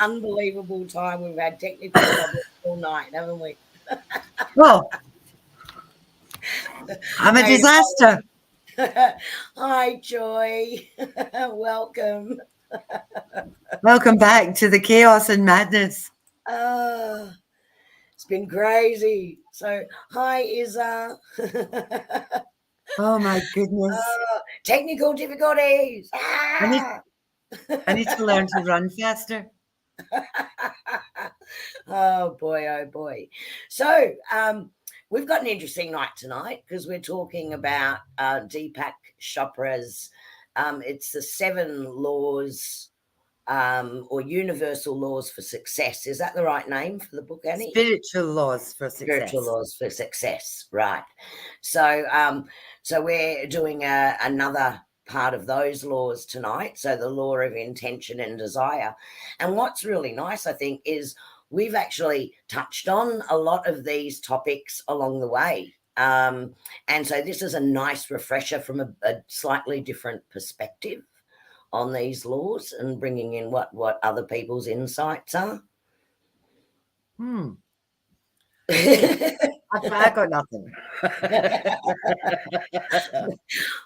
unbelievable time. We've had technical problems all night, haven't we? Well, I'm a disaster. Hi, Joy. Welcome. Welcome back to the chaos and madness. It's been crazy. So, hi, Izza. Oh my goodness. Technical difficulties. I need to learn to run faster. Oh boy. So, we've got an interesting night tonight because we're talking about Deepak Chopra's. It's the 7 laws or universal laws for success. Is that the right name for the book, Annie? Spiritual laws for success. Spiritual laws for success, right? So, so we're doing another part of those laws tonight. So the law of intention and desire. And what's really nice, I think, is we've actually touched on a lot of these topics along the way. And so this is a nice refresher from a slightly different perspective on these laws and bringing in what other people's insights are. I got nothing.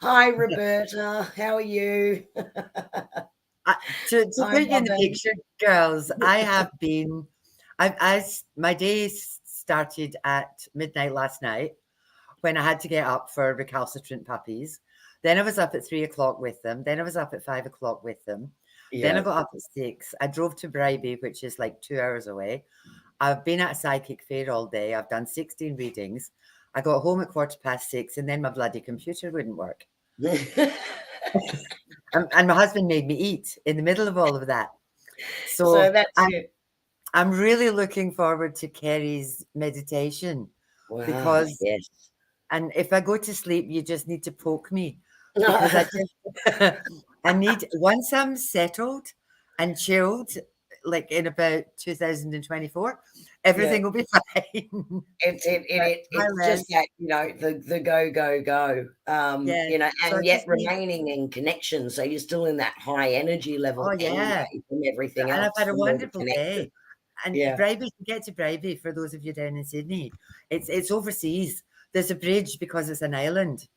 Hi, Roberta. How are you? To put you in the picture, girls, I have been. My day started at midnight last night when I had to get up for recalcitrant puppies. Then I was up at 3 o'clock with them. Then I was up at 5 o'clock with them. Yeah. Then I got up at 6. I drove to Bribey, which is like 2 hours away. I've been at a psychic fair all day. I've done 16 readings. I got home at 6:15, and then my bloody computer wouldn't work. And my husband made me eat in the middle of all of that. So that's it. I'm really looking forward to Kerrie's meditation. Wow, because yes. And if I go to sleep, you just need to poke me. Because I need, once I'm settled and chilled, like in about 2024, everything will be fine. It's just that, the go. And yet remaining in connection. So you're still in that high energy level anyway from everything else. And I've had a wonderful day. And Bribey, to get to Bribey, for those of you down in Sydney, it's overseas. There's a bridge because it's an island.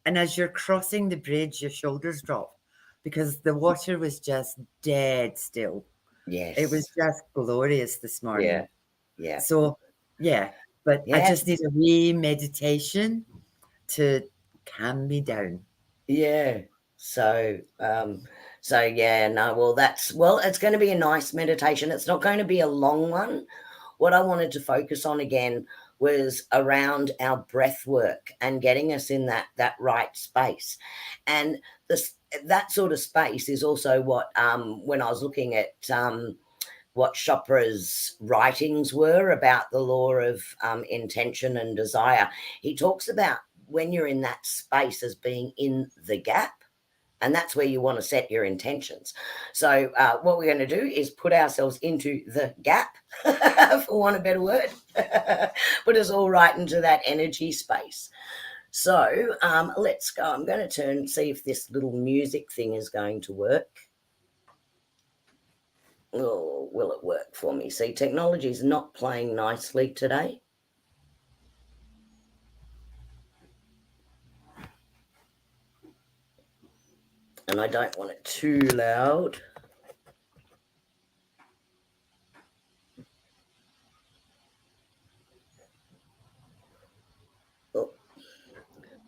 And as you're crossing the bridge, your shoulders drop because the water was just dead still. Yes. It was just glorious this morning. Yeah. So, but I just need a wee meditation to calm me down. Yeah. So, it's going to be a nice meditation. It's not going to be a long one. What I wanted to focus on again was around our breath work and getting us in that right space. And that sort of space is also what, when I was looking at what Chopra's writings were about the law of intention and desire, he talks about when you're in that space as being in the gap. And that's where you want to set your intentions. So what we're going to do is put ourselves into the gap, for want of a better word, put us all right into that energy space. So let's go. I'm going to see if this little music thing is going to work. Oh, will it work for me? See, technology is not playing nicely today. And I don't want it too loud. Oh,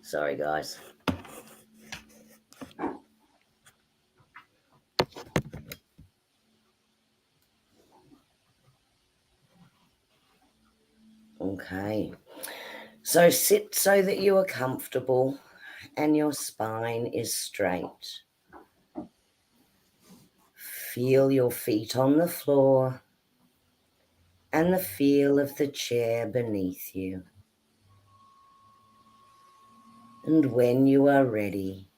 sorry, guys. Okay. So sit so that you are comfortable and your spine is straight. Feel your feet on the floor and the feel of the chair beneath you. And when you are ready,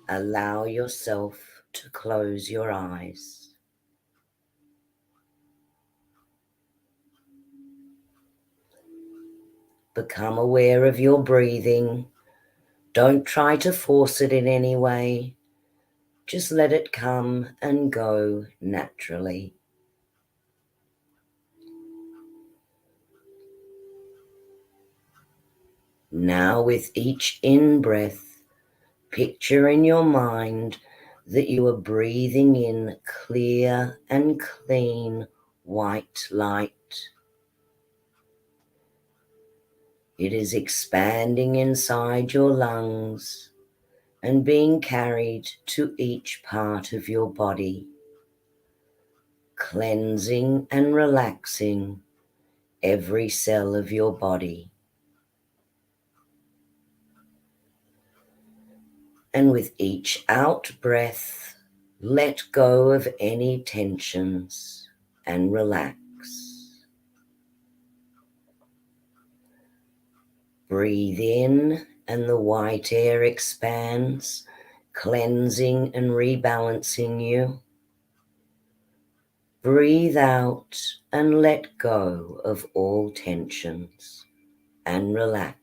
allow yourself to close your eyes. Become aware of your breathing. Don't try to force it in any way. Just let it come and go naturally. Now with each in-breath, picture in your mind that you are breathing in clear and clean white light. It is expanding inside your lungs and being carried to each part of your body, cleansing and relaxing every cell of your body. And with each out breath, let go of any tensions and relax. Breathe in and the white air expands, cleansing and rebalancing you. Breathe out and let go of all tensions and relax.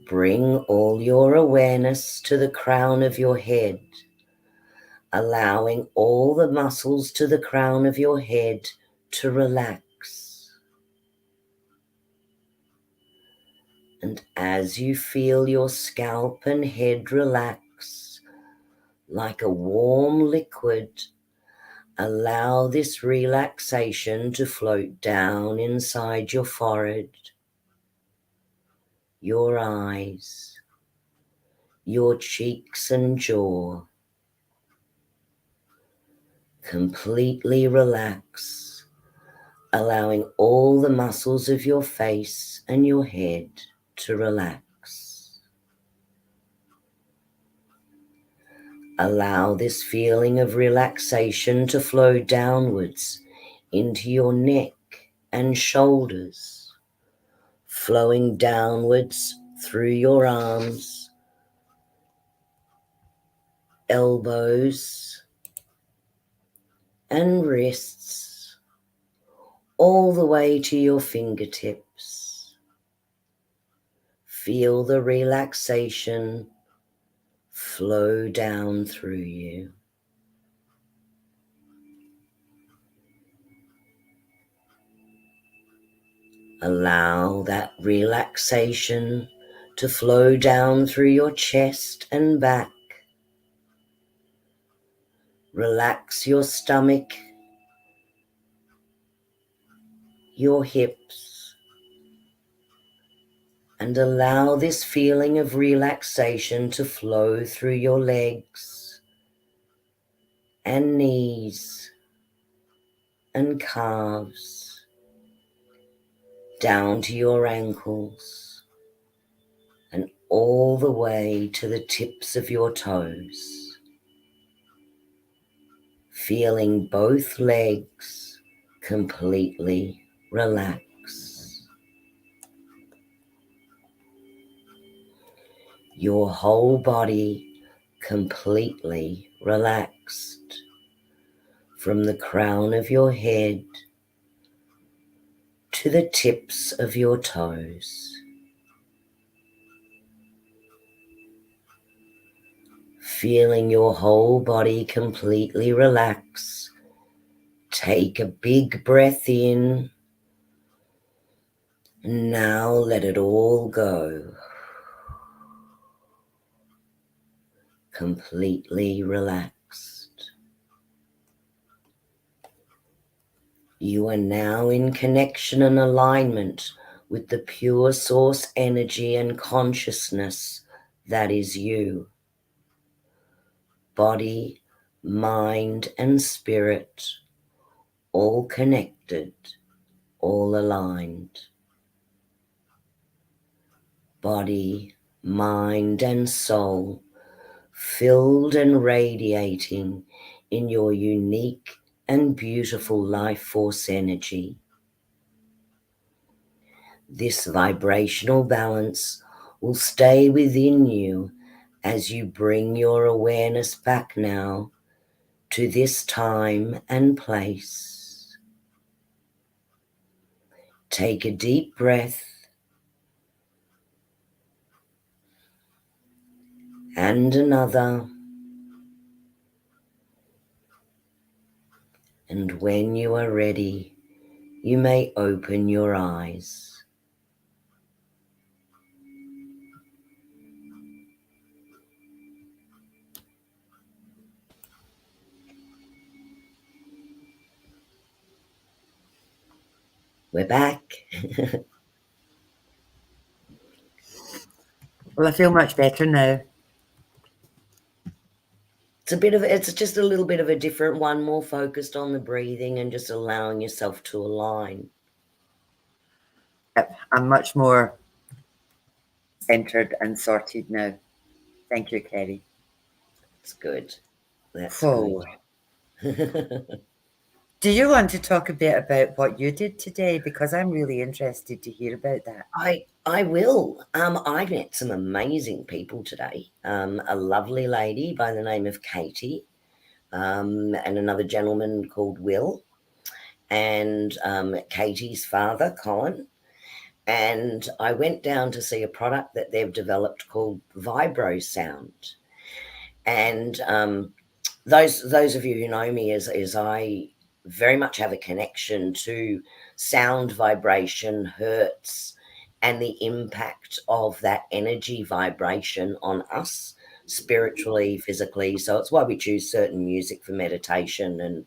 Bring all your awareness to the crown of your head, allowing all the muscles to the crown of your head to relax. And as you feel your scalp and head relax like a warm liquid, allow this relaxation to float down inside your forehead, your eyes, your cheeks and jaw. Completely relax, allowing all the muscles of your face and your head to relax. Allow this feeling of relaxation to flow downwards into your neck and shoulders, flowing downwards through your arms, elbows, and wrists, all the way to your fingertips. Feel the relaxation flow down through you. Allow that relaxation to flow down through your chest and back. Relax your stomach, your hips, and allow this feeling of relaxation to flow through your legs and knees and calves, down to your ankles, and all the way to the tips of your toes. Feeling both legs completely relax. Your whole body completely relaxed from the crown of your head to the tips of your toes. Feeling your whole body completely relax, take a big breath in, and now let it all go. Completely relaxed. You are now in connection and alignment with the pure source energy and consciousness that is you. Body, mind, and spirit, all connected, all aligned. Body, mind, and soul filled and radiating in your unique and beautiful life force energy. This vibrational balance will stay within you as you bring your awareness back now to this time and place. Take a deep breath and another. And when you are ready, you may open your eyes. We're back. Well, I feel much better now. It's just a little bit of a different one, more focused on the breathing and just allowing yourself to align. Yep, I'm much more centered and sorted now. Thank you, Kerrie. It's good. That's Oh. good. Do you want to talk a bit about what you did today? Because I'm really interested to hear about that. I will. I met some amazing people today. A lovely lady by the name of Katie, and another gentleman called Will, and Katie's father, Colin. And I went down to see a product that they've developed called Vibro Sound. And those of you who know me as I very much have a connection to sound vibration, hertz, and the impact of that energy vibration on us spiritually, physically. So it's why we choose certain music for meditation, and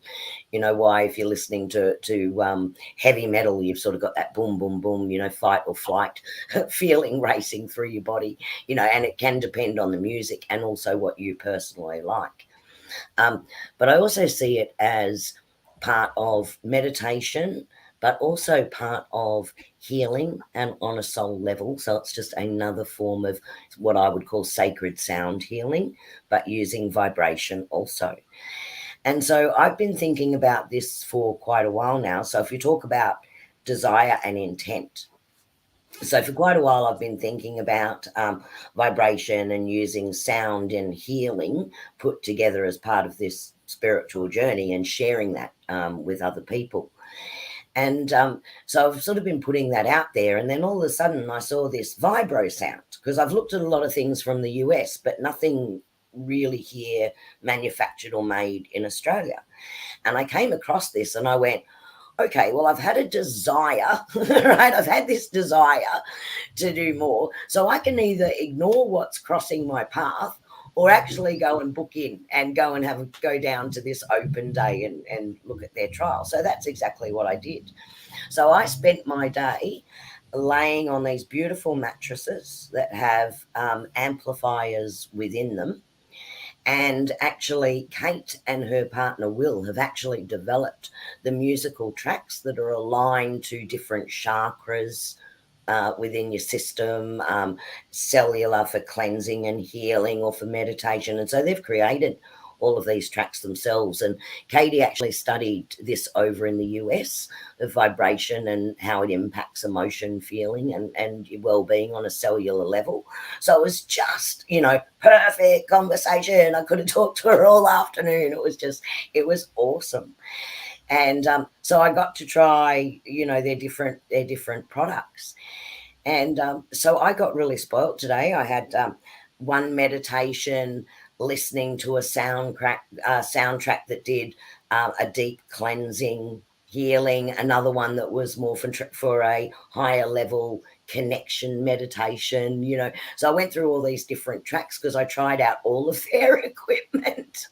you know why if you're listening to heavy metal, you've sort of got that boom, boom, boom, fight or flight feeling racing through your body, and it can depend on the music and also what you personally like. But I also see it as part of meditation, but also part of healing and on a soul level. So it's just another form of what I would call sacred sound healing, but using vibration also. And so I've been thinking about this for quite a while now. So if you talk about desire and intent, so for quite a while I've been thinking about vibration and using sound and healing put together as part of this spiritual journey and sharing that with other people. And so I've sort of been putting that out there, and then all of a sudden I saw this vibro sound, because I've looked at a lot of things from the US, but nothing really here manufactured or made in Australia. And I came across this and I went, okay, well, I've had a desire, right? I've had this desire to do more. So I can either ignore what's crossing my path or actually go and book in and go and go down to this open day and look at their trial. So that's exactly what I did. So I spent my day laying on these beautiful mattresses that have amplifiers within them. And actually, Kate and her partner Will have actually developed the musical tracks that are aligned to different chakras within your system, cellular for cleansing and healing or for meditation. And so they've created all of these tracks themselves. And Katie actually studied this over in the US, of vibration and how it impacts emotion, feeling, and your well-being on a cellular level. So it was just, perfect conversation. I could have talked to her all afternoon. It was awesome. And so I got to try, their different products. And so I got really spoilt today. I had one meditation listening to a soundtrack that did a deep cleansing, healing. Another one that was more for a higher level connection meditation. So I went through all these different tracks because I tried out all of their equipment.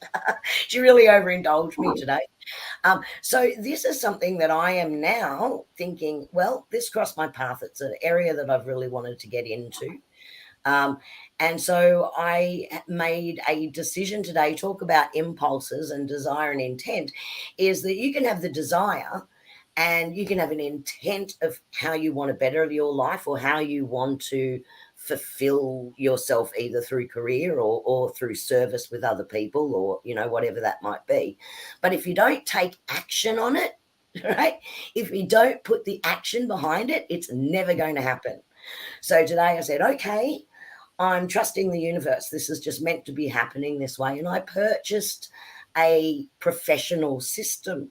She really overindulged me today. So this is something that I am now thinking, well, this crossed my path. It's an area that I've really wanted to get into. And so I made a decision today, talk about impulses and desire and intent, is that you can have the desire and you can have an intent of how you want to better your life or how you want to fulfill yourself, either through career or through service with other people, or whatever that might be. But if you don't take action on it, right, if you don't put the action behind it, it's never going to happen. So today I said, okay, I'm trusting the universe. This is just meant to be happening this way. And I purchased a professional system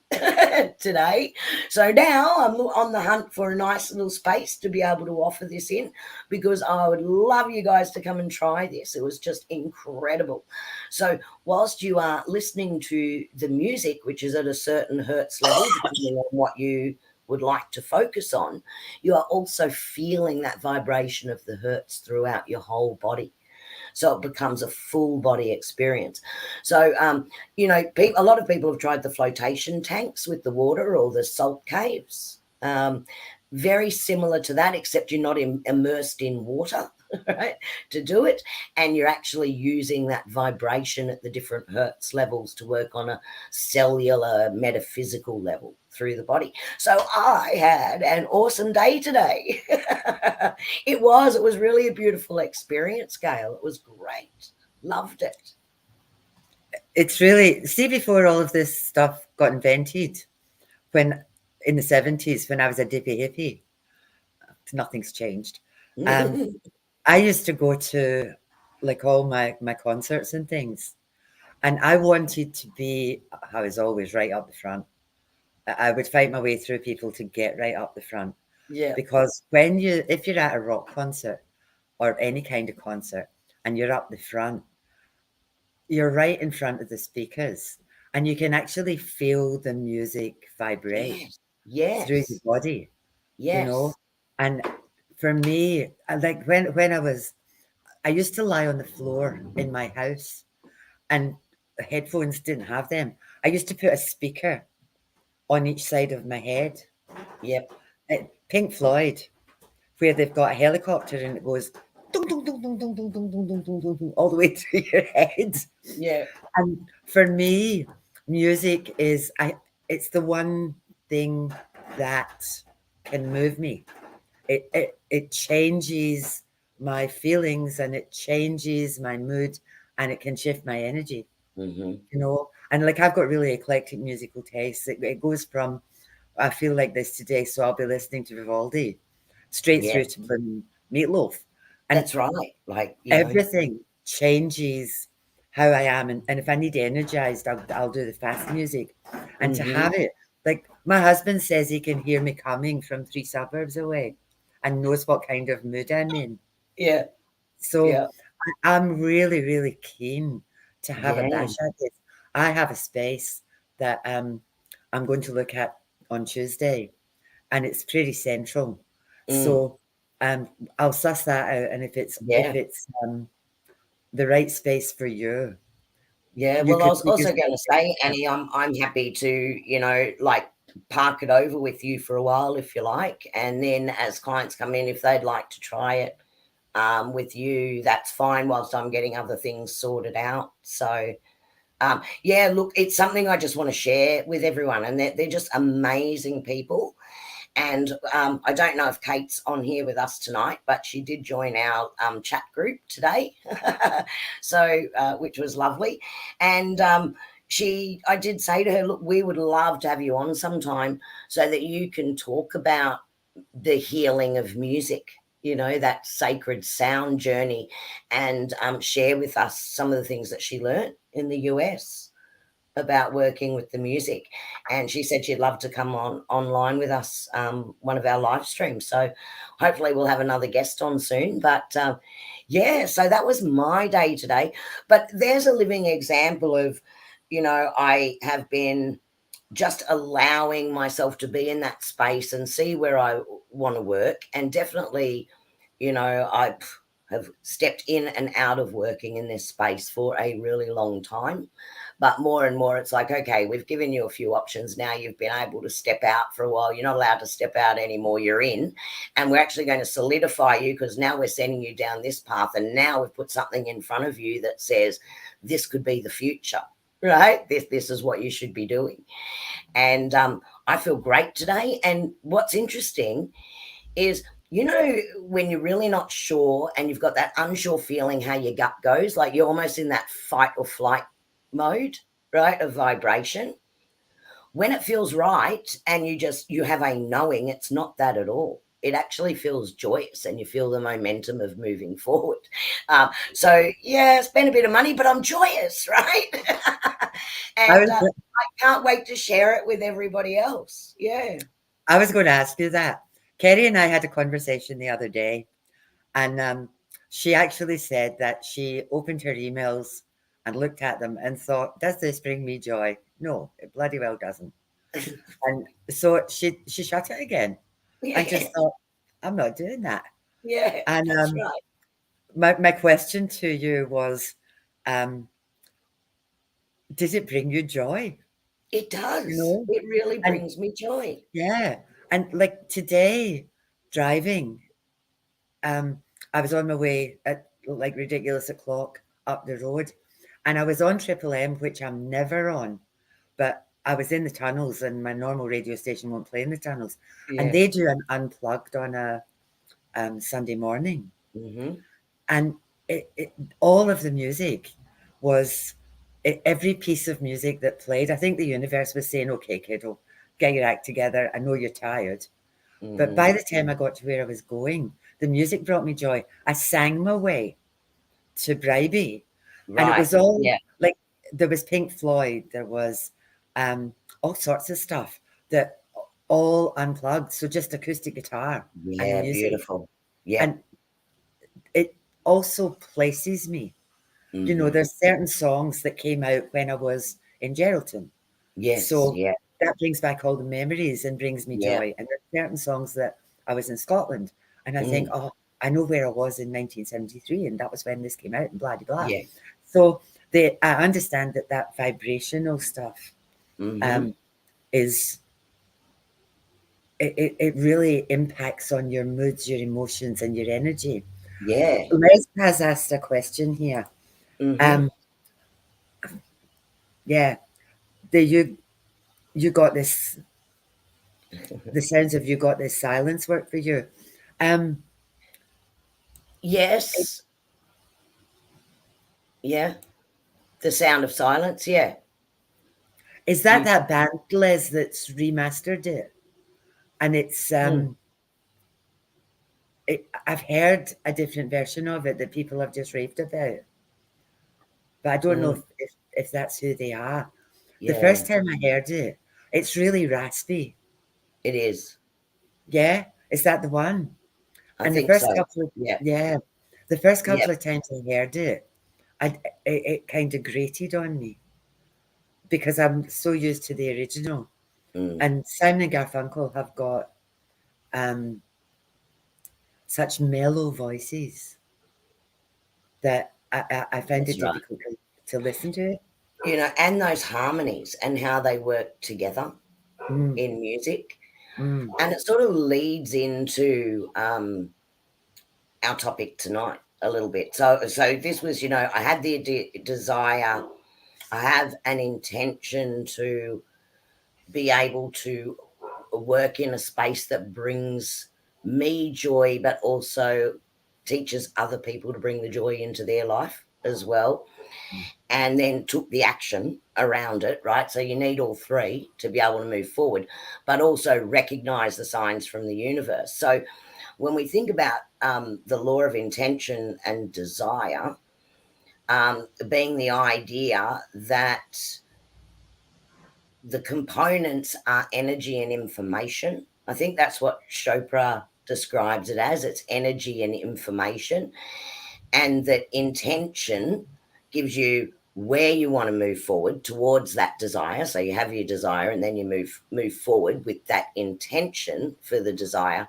today. So now I'm on the hunt for a nice little space to be able to offer this in, because I would love you guys to come and try this. It was just incredible. So whilst you are listening to the music, which is at a certain hertz level, depending on what you would like to focus on, you are also feeling that vibration of the hertz throughout your whole body. So it becomes a full body experience. So, a lot of people have tried the flotation tanks with the water or the salt caves. Very similar to that, except you're not immersed in water, right, to do it. And you're actually using that vibration at the different hertz levels to work on a cellular, metaphysical level through the body. So I had an awesome day today. It was really a beautiful experience, Gail. It was great. Loved it. It's really, see, before all of this stuff got invented, when in the 70s, when I was a dippy hippie, nothing's changed. I used to go to like all my concerts and things, and I wanted to be, I was always right up the front. I would fight my way through people to get right up the front. Yeah. Because if you're at a rock concert or any kind of concert and you're up the front, you're right in front of the speakers and you can actually feel the music vibrate Yes. through Yes. your body, you know? Yes. And for me, like when I used to lie on the floor in my house and headphones didn't have them. I used to put a speaker on each side of my head. Yep. Pink Floyd, where they've got a helicopter and it goes dong, dong, dong, dong, dong, dong, dong, dong, dong, dong, dong, dong, all the way through your head. Yeah. And for me, music is it's the one thing that can move me. It changes my feelings and it changes my mood and it can shift my energy. Mm-hmm. You know, and like I've got really eclectic musical tastes. It goes from I feel like this today, so I'll be listening to Vivaldi straight Yeah. through to Meatloaf, and That's right. Like, everything changes how I am. And if I need energized, I'll do the fast music. And to Mm-hmm. have it, like my husband says he can hear me coming from 3 suburbs away and knows what kind of mood I'm in. Yeah. So Yeah. I'm really, really keen to have a Yeah. bash at this. I have a space that I'm going to look at on Tuesday, and it's pretty central. Mm. So um, I'll suss that out, and if Yeah. it's the right space for you, Yeah, you well, I could was you could also going to say, Annie, I'm happy to, like park it over with you for a while if you like, and then as clients come in, if they'd like to try it with you, that's fine. Whilst I'm getting other things sorted out. So, yeah, look, it's something I just want to share with everyone, and they're just amazing people. And I don't know if Kate's on here with us tonight, but she did join our chat group today, so which was lovely. And I did say to her, look, we would love to have you on sometime so that you can talk about the healing of music. That sacred sound journey, and share with us some of the things that she learned in the US about working with the music. And she said she'd love to come online with us, one of our live streams. So hopefully we'll have another guest on soon. But yeah, so that was my day today. But there's a living example of, I have been just allowing myself to be in that space and see where I want to work. And definitely, I have stepped in and out of working in this space for a really long time. But more and more, it's like, okay, we've given you a few options. Now you've been able to step out for a while. You're not allowed to step out anymore. You're in. And we're actually going to solidify you because now we're sending you down this path. And now we've put something in front of you that says, this could be the future, right? This is what you should be doing. And I feel great today. And what's interesting is, when you're really not sure and you've got that unsure feeling how your gut goes, like you're almost in that fight or flight mode, right, of vibration. When it feels right and you have a knowing, it's not that at all. It actually feels joyous and you feel the momentum of moving forward. So, yeah, spend a bit of money, but I'm joyous, right? I And was I can't wait to share it with everybody else. Yeah. I was going to ask you that. Kerrie and I had a conversation the other day, and she actually said that she opened her emails and looked at them and thought, "Does this bring me joy?" No, it bloody well doesn't. And so she shut it again. I Yeah, just thought, I'm not doing that. yeah, And that's right. my question to you was, um, did it bring you joy? It You does. know? It really And brings me joy. yeah, and like today, driving, um, I was on my way at like ridiculous o'clock up the road, and I was on Triple M, which I'm never on, but I was in the tunnels, and my normal radio station won't play in the tunnels, and Yeah. they do an unplugged on a Sunday morning, Hmm. and it all of the music was every piece of music that played. I think the universe was saying, "Okay, kiddo, get your act together. I know you're tired." But Hmm. by the time I got to where I was going, the music brought me joy. I sang my way to Bribey, and it Right. was all Yeah. like there was Pink Floyd, there was um, all sorts of stuff that all unplugged, so just acoustic guitar and Yeah. music, Beautiful. Yeah. and it also places me. You know, Hmm. there's certain songs that came out when I was in Geraldton, Yes. so Yeah. that brings back all the memories and brings me Yeah. joy. And there's certain songs that I was in Scotland and I think, Mm. oh, I know where I was in 1973 and that was when this came out and blah, blah, blah. Yeah. So I understand that that vibrational stuff Hmm. um, is, it really impacts on your moods, your emotions and your energy. Yeah. Les has asked a question here. Hmm. Um, yeah, the, you got this, the sounds of you got this silence work for you. Um, Yes. Yeah. The sound of silence. Yeah. is You. that band, Les, that's remastered it? And it's Mm. I've heard a different version of it that people have just raved about, but I don't know Mm. if that's who they are. The Yeah. first time I heard it, it's really raspy. It is. Yeah, is that the one? I And the think first so. couple of Yeah. yeah, the first Yeah. couple of times I heard it, I it kind of grated on me because I'm so used to the original. Mm. And Simon and Garfunkel have got um, such mellow voices that I find That's it right. difficult to listen to it. And those harmonies and how they work together Mm, in music. mm, And it sort of leads into our topic tonight a little bit. So this was, I had the desire, I have an intention to be able to work in a space that brings me joy, but also teaches other people to bring the joy into their life as well. And then took the action around it, right? So you need all three to be able to move forward, but also recognize the signs from the universe. So when we think about the law of intention and desire, being the idea that the components are energy and information. I think that's what Chopra describes it as. It's energy and information, and that intention gives you where you want to move forward towards that desire. So you have your desire, and then you move forward with that intention for the desire.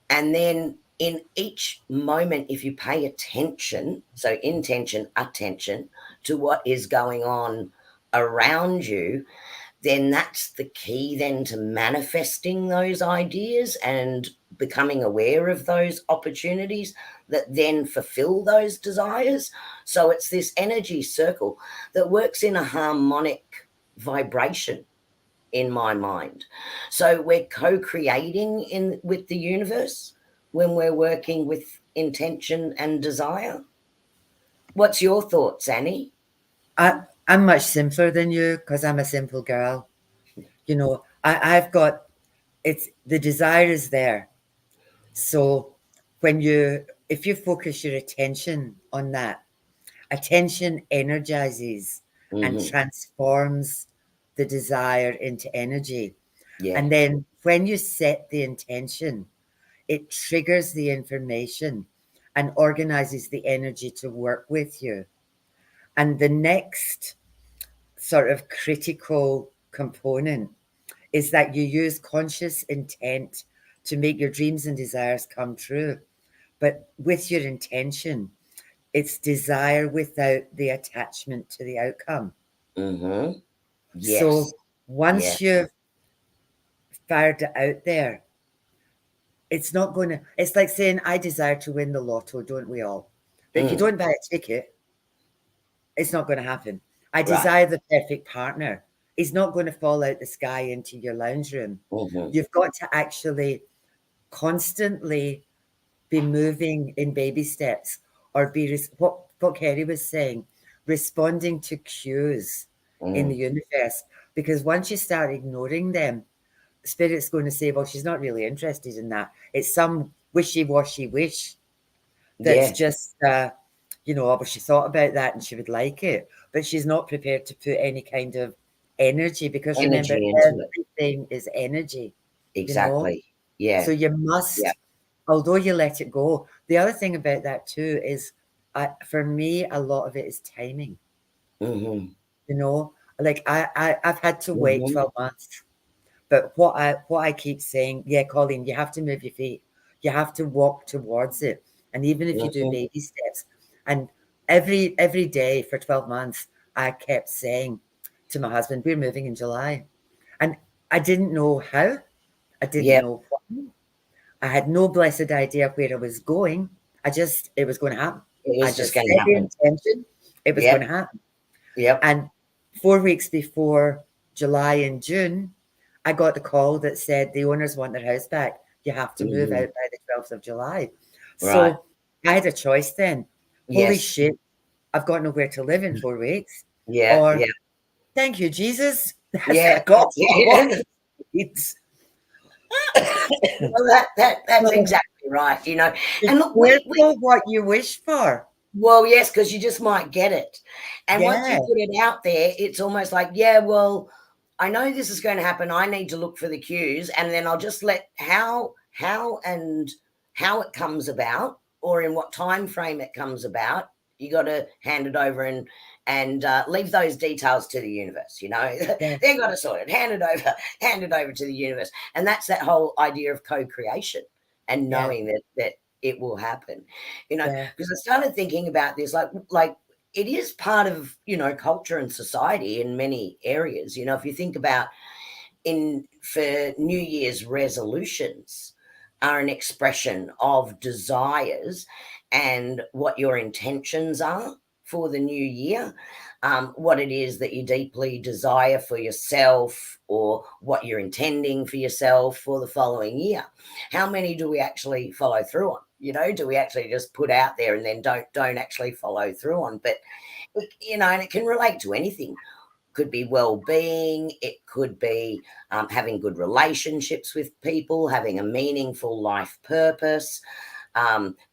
And then in each moment, if you pay attention, so intention, attention to what is going on around you, then that's the key then to manifesting those ideas and becoming aware of those opportunities that then fulfill those desires. So it's this energy circle that works in a harmonic vibration in my mind. So we're co-creating in with the universe when we're working with intention and desire. What's your thoughts, Annie? I, I'm much simpler than you because I'm a simple girl. You know, I've got it's the desire is there. So when if you focus your attention on that, attention energizes and Mm-hmm. transforms the desire into energy. Yeah. And then when you set the intention, it triggers the information and organizes the energy to work with you. And the next sort of critical component is that you use conscious intent to make your dreams and desires come true. But with your intention, it's desire without the attachment to the outcome. Mm-hmm. So Yes. Yeah. once you've fired it out there, it's not going to, it's like saying, I desire to win the lotto, don't we all? But if you Mm. don't buy a ticket, it's not going to happen. I Right. desire the perfect partner. He's not going to fall out the sky into your lounge room. Mm-hmm. You've got to actually constantly be moving in baby steps, or be what Kerrie was saying, responding to cues in the Mm. universe. Because once you start ignoring them, spirit's going to say, well, she's not really interested in that. It's some wishy-washy wish that's Yeah. just, well, she thought about that and she would like it, but she's not prepared to put any kind of energy, because remember, Energy into it. everything is energy, you know? Exactly. Yeah. So you Yeah. must, although you let it go. The other thing about that too is, for me, a lot of it is timing, Mm-hmm. you know? Like I've had to wait Mm-hmm. 12 months. But what I keep saying, yeah, Colleen, you have to move your feet. You have to walk towards it. And even if you do Mm-hmm. baby steps, and every day for 12 months, I kept saying to my husband, we're moving in July. And I didn't know how. I didn't Yep. know when. I had no blessed idea where I was going. It was going to happen. It I was just just going to set the happen. intention. It was going Yep. to happen. Yep. And 4 weeks before July and June, I got the call that said the owners want their house back. You have to move Mm-hmm. out by the 12th of July. Right. So I had a choice then. Holy Yes. shit, I've got nowhere to live in 4 weeks. Yeah. Or Yeah. thank you, Jesus. Yeah. I got That's what I wanted. it. Well, that's So exactly right. be And look, we careful what you wish for. well, yes, because you just might get it. And once Yeah, you put it out there, it's almost like, yeah, well, I know this is going to happen. I need to look for the cues, and then I'll just let how it comes about, or in what time frame it comes about. You got to hand it over and leave those details to the universe. yeah, They got to sort it. Hand it over to the universe, and that's that whole idea of co-creation and yeah, knowing that it will happen. You know, yeah. because I started thinking about this, like it is part of culture and society in many areas. If you think about in for New Year's resolutions are an expression of desires and what your intentions are for the new year, what it is that you deeply desire for yourself, or what you're intending for yourself for the following year. How many do we actually follow through on? Do we actually just put out there and then don't actually follow through on? But and it can relate to anything. Could be well-being, it could be having good relationships with people, having a meaningful life purpose,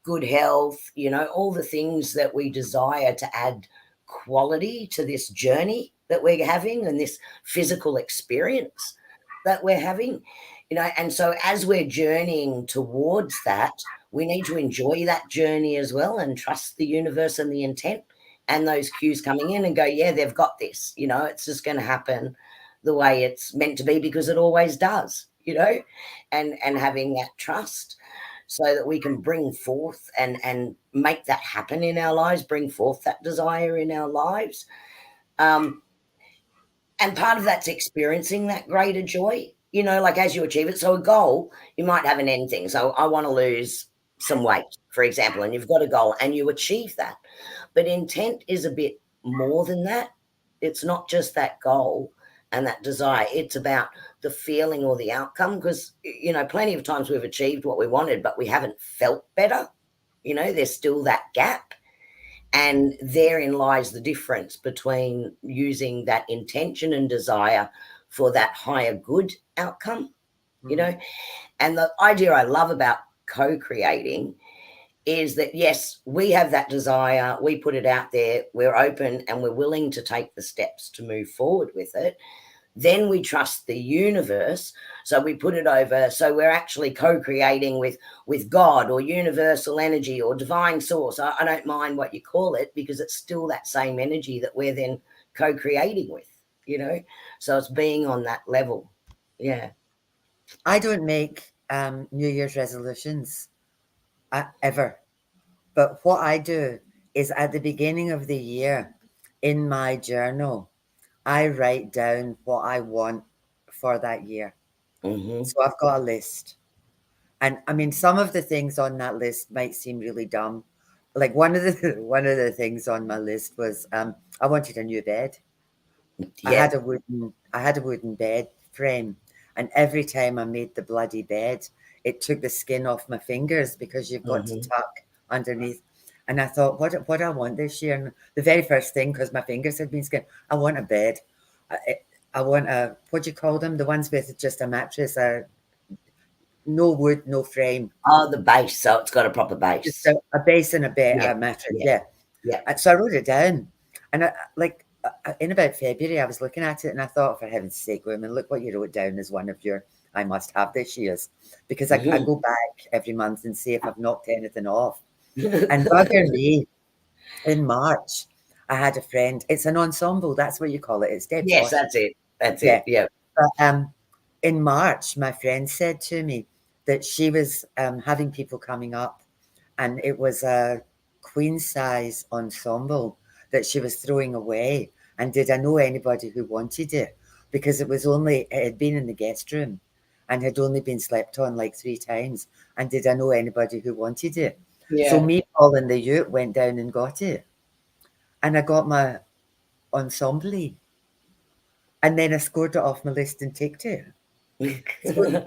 good health, all the things that we desire to add quality to this journey that we're having and this physical experience that we're having. And so as we're journeying towards that, we need to enjoy that journey as well and trust the universe and the intent and those cues coming in and go, yeah, they've got this. It's just going to happen the way it's meant to be, because it always does. And having that trust so that we can bring forth and make that happen in our lives, bring forth that desire in our lives. um, and part of that's experiencing that greater joy, like as you achieve it. So a goal, you might have an end thing. So I want to lose some weight, for example, and you've got a goal and you achieve that. But intent is a bit more than that. It's not just that goal and that desire, it's about the feeling or the outcome. Because plenty of times we've achieved what we wanted, but we haven't felt better. There's still that gap. And therein lies the difference between using that intention and desire for that higher good outcome, you Mm, know. And the idea I love about co-creating is that, yes, we have that desire, we put it out there, we're open and we're willing to take the steps to move forward with it. Then we trust the universe. So we put it over. So we're actually co-creating with God or universal energy or divine source. I don't mind what you call it, because it's still that same energy that we're then co-creating with. So it's being on that level. Yeah. I don't make New Year's resolutions ever. But what I do is at the beginning of the year in my journal, I write down what I want for that year. Mhm. So I've got a list. And I mean, some of the things on that list might seem really dumb. Like one of the things on my list was I wanted a new bed. Yep. I had a wooden bed frame, and every time I made the bloody bed, it took the skin off my fingers because you've got to Mhm. tuck underneath. And I thought, what I want this year, and the very first thing, because my fingers had been skinned, I want a bed. I, I want a, what do you call them? The ones with just a mattress, no wood, no frame, Oh, the base, so it's got a proper just base. a base and a bed, Yeah. a mattress. Yeah. Yeah. Yeah. So I wrote it down, and in about February, I was looking at it, and I thought, for heaven's sake, women, look what you wrote down as one of your I must have this year's, because I Mhm. go back every month and see if I've knocked anything off. And bugger me, in March, I had a friend. It's an ensemble. That's what you call it. It's dead Yes, posh. that's it. That's Yeah. it. Yeah. But in March, my friend said to me that she was having people coming up, and it was a queen size ensemble that she was throwing away. And did I know anybody who wanted it? Because it had been in the guest room and had only been slept on like 3 times. And did I know anybody who wanted it? So Yeah. me, Paul, and the Ute went down and got it. And I got my ensemble. And then I scored it off my list and ticked it. So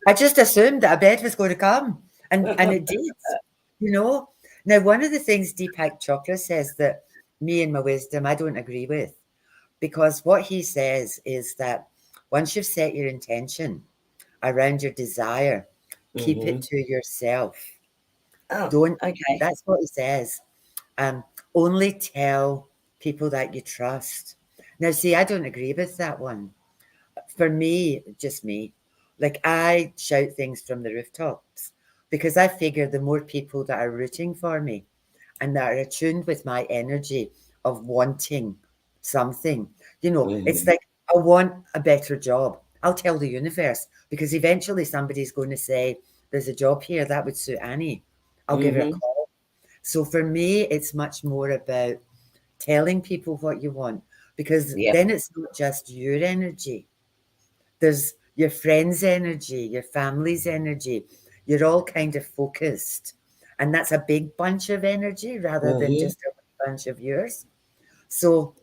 I just assumed that a bed was going to come, and it did, you know? Now, one of the things Deepak Chopra says that me and my wisdom, I don't agree with, because what he says is that once you've set your intention around your desire, keep it Mhm. to yourself. Oh, Don't, okay. that's what he says. Um, Only tell people that you trust. Now, see, I don't agree with that one. For me, just me, like I shout things from the rooftops because I figure the more people that are rooting for me and that are attuned with my energy of wanting something, it's Mhm. like I want a better job. I'll tell the universe because eventually somebody's going to say, there's a job here that would suit Annie. I'll give her a Mhm. call. So for me, it's much more about telling people what you want because Yep. then it's not just your energy, there's your friends' energy, your family's energy. You're all kind of focused. And that's a big bunch of energy rather than Mhm. just a bunch of yours. So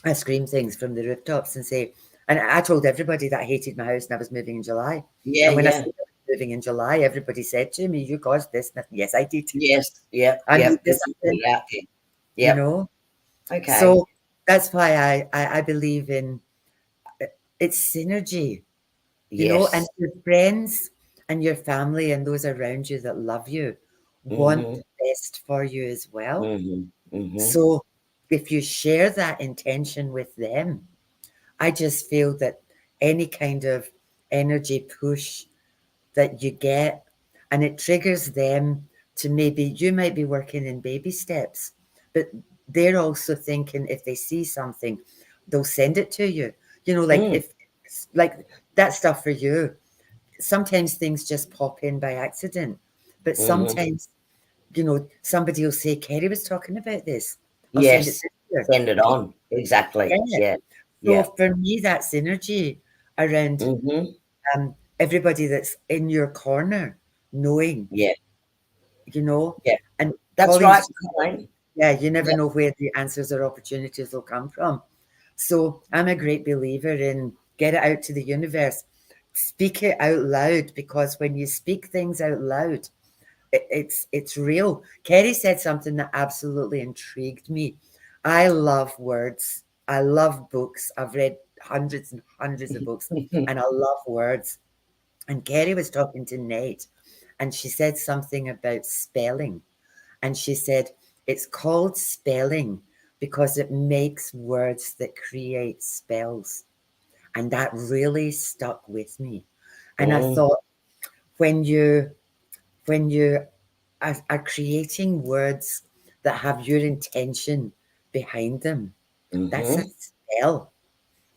I scream things from the rooftops and say, and I told everybody that I hated my house and I was moving in July. Yeah, And when I yeah. said I was moving in July, everybody said to me, you caused this. And yes, I did. Yes. Yep, I yep. made Good this to put happen, it out there. you Yep. know? Okay. So that's why I believe in it's synergy. And Yes. your friends and your family and those around you that love you want Mhm. the best for you as well. Mhm. Mhm. So if you share that intention with them, I just feel that any kind of energy push that you get, and it triggers them to maybe you might be working in baby steps, but they're also thinking if they see something, they'll send it to you. Like Mm. if like that stuff for you, sometimes things just pop in by accident, but Mhm. sometimes, somebody will say, Kerrie was talking about this. I'll send it Yes. to you. Send it on. Exactly. Yeah. Yeah. So Yeah. for me, that synergy around Mhm. everybody that's in your corner, knowing, Yeah. you know, Yeah. and That's right, Colleen's, Colleen. yeah, you never Yep. know where the answers or opportunities will come from. So I'm a great believer in get it out to the universe, speak it out loud, because when you speak things out loud, it's real. Kerrie said something that absolutely intrigued me. I love words. I love books. I've read hundreds and hundreds of books, and I love words. And Kerrie was talking to Nate, and she said something about spelling. And she said, it's called spelling because it makes words that create spells. And that really stuck with me. And I Mm. thought, when you when you are creating words that have your intention behind them, that's a Mhm. spell.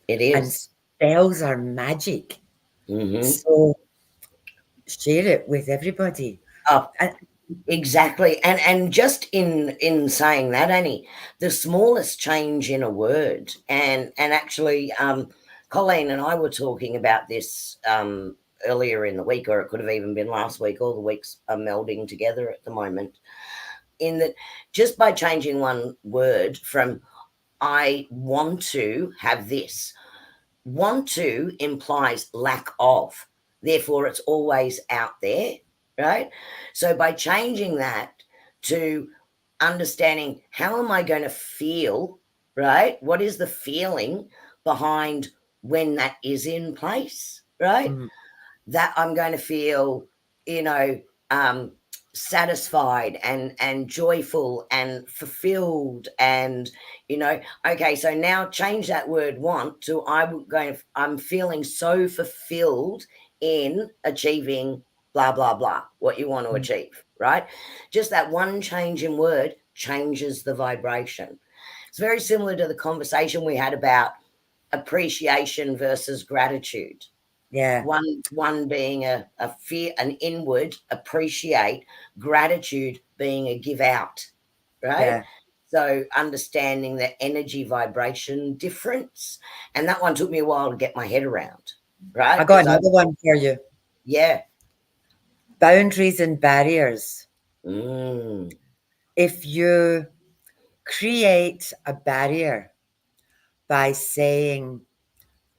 It And is. spells are magic. So share it with everybody. Oh, exactly. And just in saying that, Annie, the smallest change in a word, and actually, Colleen and I were talking about this earlier in the week, or it could have even been last week. All the weeks are melding together at the moment. In that, just by changing one word from "I want to have this," want to implies lack of, therefore it's always out there, right? So by changing that to understanding how am I going to feel, right? What is the feeling behind when that is in place, right? That I'm going to feel, you know, um, satisfied and joyful and fulfilled, and okay, so now change that word want to I'm feeling so fulfilled in achieving blah blah blah, what you want to achieve, right? Just that one change in word changes the vibration. It's very similar to the conversation we had about appreciation versus gratitude. Yeah. One being a fear, an inward appreciate, gratitude being a give out, right? Yeah. So understanding the energy vibration difference, and that one took me a while to get my head around, right? I got Because another one for you. yeah. Boundaries and barriers. Mm. If you create a barrier by saying,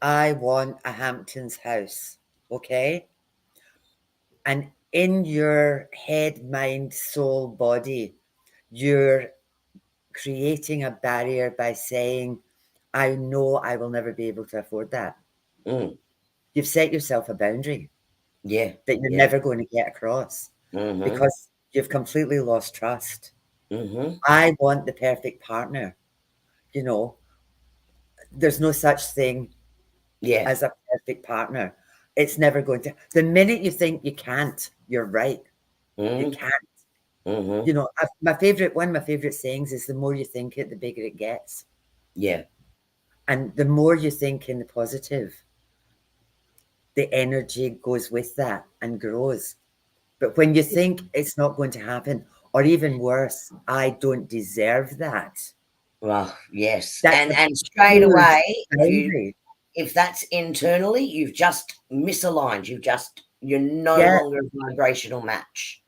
I want a Hamptons house, okay? And in your head, mind, soul, body, you're creating a barrier by saying, I know I will never be able to afford that. Mm. You've set yourself a boundary Yeah. that you're Yeah. never going to get across Mm-hmm. because you've completely lost trust. Mm-hmm. I want the perfect partner. You know, there's no such thing Yeah. as a perfect partner. It's never going to. The minute you think you can't, you're right. You Mm. can't. Mm-hmm. You know, one of my favorite sayings is the more you think it, the bigger it gets. Yeah. And the more you think in the positive, the energy goes with that and grows. But when you think it's not going to happen, or even worse, I don't deserve that, Well, yes. that's And a straight huge away, boundary. if that's internally, you've just misaligned. You're no Yeah. longer a vibrational match,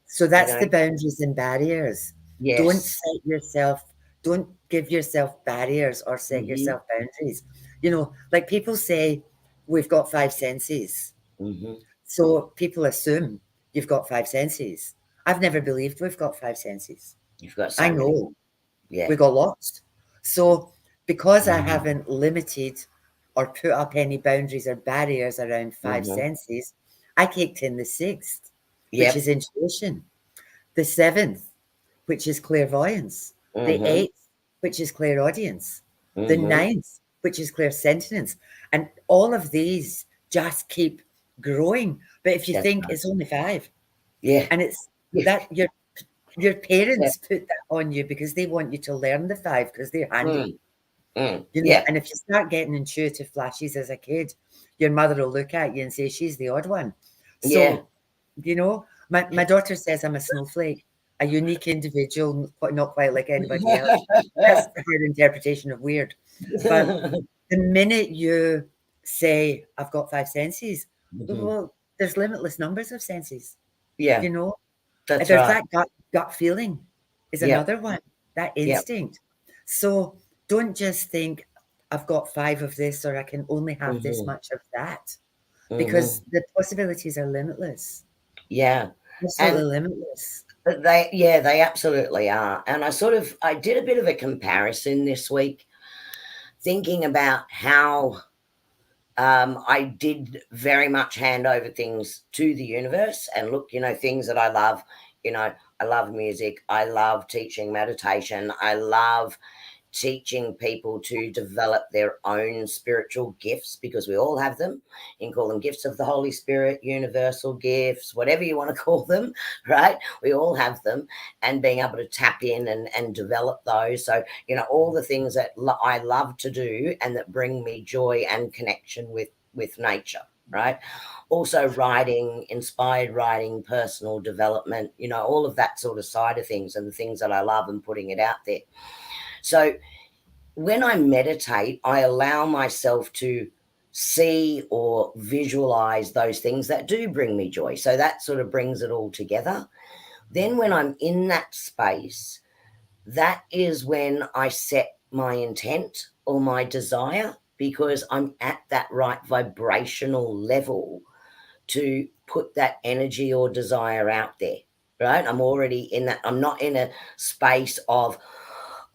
So you that's know? the boundaries and barriers. Don't Yes. set yourself, don't give yourself barriers or set Mhm. yourself boundaries. You know, like people say, we've got five senses. Mhm. So people assume you've got five senses. I've never believed we've got five senses. You've got I so many know more. Yeah. we got lost. So because I haven't limited or put up any boundaries or barriers around five Mhm. senses, I kicked in the sixth, which Yep. is intuition, the seventh, which is clairvoyance, the Mhm. eighth, which is clairaudience, the Mhm. ninth, which is clairsentience. And all of these just keep growing. But if you That's think right. it's only five, Yeah. and it's Yeah. that your Yeah. parents put that on you because they want you to learn the five because they're handy. Mm. Mm. You know, Yeah. and if you start getting intuitive flashes as a kid, your mother will look at you and say, she's the odd one. Yeah. So, you know, my daughter says I'm a snowflake, a unique individual, not quite like anybody else. That's her interpretation of weird. But the minute you say, I've got five senses, Mhm. well, there's limitless numbers of senses, Yeah. you know. That's There's right. that gut feeling is Yep. another one, that Yep. instinct. So don't just think I've got five of this or I can only have this Mhm. much of that because Mhm. the possibilities are limitless, Yeah. absolutely And limitless. they absolutely are. And I did a bit of a comparison this week, thinking about how I did very much hand over things to the universe and look, things that I love. I love music. I love teaching meditation. I love, teaching people to develop their own spiritual gifts, because we all have them. You can call them gifts of the Holy Spirit, universal gifts, whatever you want to call them, right? We all have them, and being able to tap in and develop those. So, all the things that I love to do and that bring me joy and connection with nature, right? Also writing, inspired writing, personal development, all of that sort of side of things, and the things that I love, and putting it out there. So when I meditate, I allow myself to see or visualize those things that do bring me joy. So that sort of brings it all together. Then when I'm in that space, that is when I set my intent or my desire, because I'm at that right vibrational level to put that energy or desire out there, right? I'm already in that. I'm not in a space of,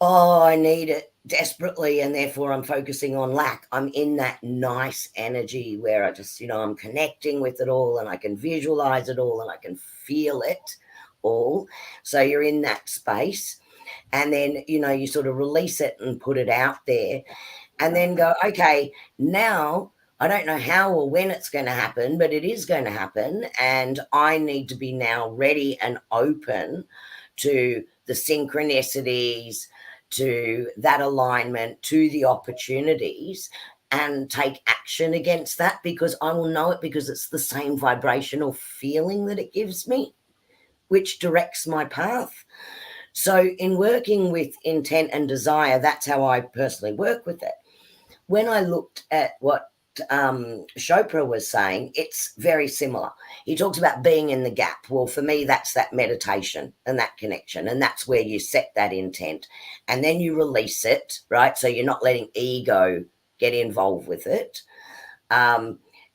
oh, I need it desperately and therefore I'm focusing on lack. I'm in that nice energy where I just, I'm connecting with it all, and I can visualize it all, and I can feel it all. So you're in that space, and then, you sort of release it and put it out there, and then go, okay, now I don't know how or when it's going to happen, but it is going to happen. And I need to be now ready and open to the synchronicities, to that alignment, to the opportunities, and take action against that, because I will know it, because it's the same vibrational feeling that it gives me, which directs my path. So in working with intent and desire, that's how I personally work with it. When I looked at what Chopra was saying, it's very similar. He talks about being in the gap. Well, for me, that's that meditation and that connection, and that's where you set that intent, and then you release it, right? So you're not letting ego get involved with it.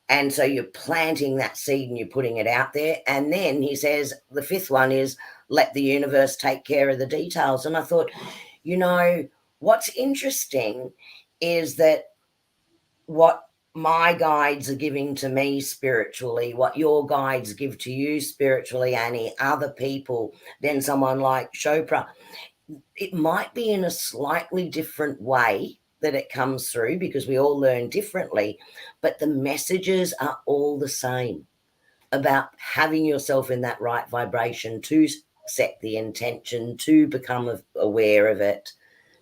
And so you're planting that seed and you're putting it out there. And then he says the fifth one is let the universe take care of the details. And I thought, what's interesting is that what my guides are giving to me spiritually, what your guides give to you spiritually, Annie, other people, then someone like Chopra, it might be in a slightly different way that it comes through, because we all learn differently, but the messages are all the same about having yourself in that right vibration to set the intention, to become aware of it,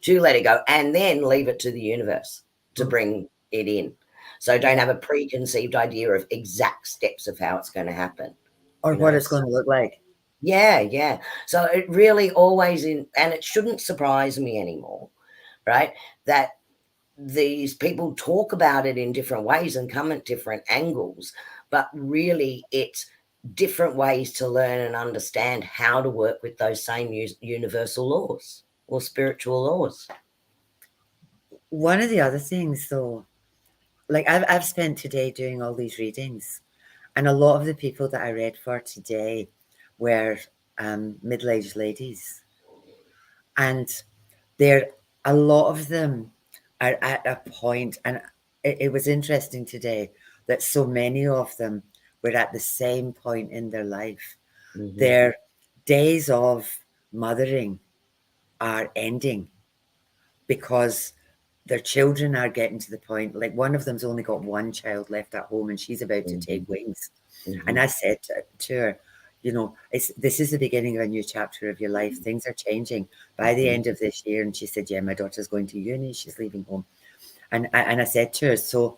to let it go, and then leave it to the universe to bring it in. So don't have a preconceived idea of exact steps of how it's going to happen. Or what it's going to look like. Yeah. So it really always and it shouldn't surprise me anymore, right? That these people talk about it in different ways and come at different angles, but really it's different ways to learn and understand how to work with those same universal laws or spiritual laws. One of the other things, though, like I've spent today doing all these readings, and a lot of the people that I read for today were middle-aged ladies, and a lot of them are at a point, and it was interesting today that so many of them were at the same point in their life. Mm-hmm. Their days of mothering are ending because their children are getting to the point, like one of them's only got one child left at home and she's about to take wings. Mm-hmm. And I said to her, this is the beginning of a new chapter of your life. Things are changing by the end of this year. And she said, yeah, my daughter's going to uni. She's leaving home. And I said to her, so,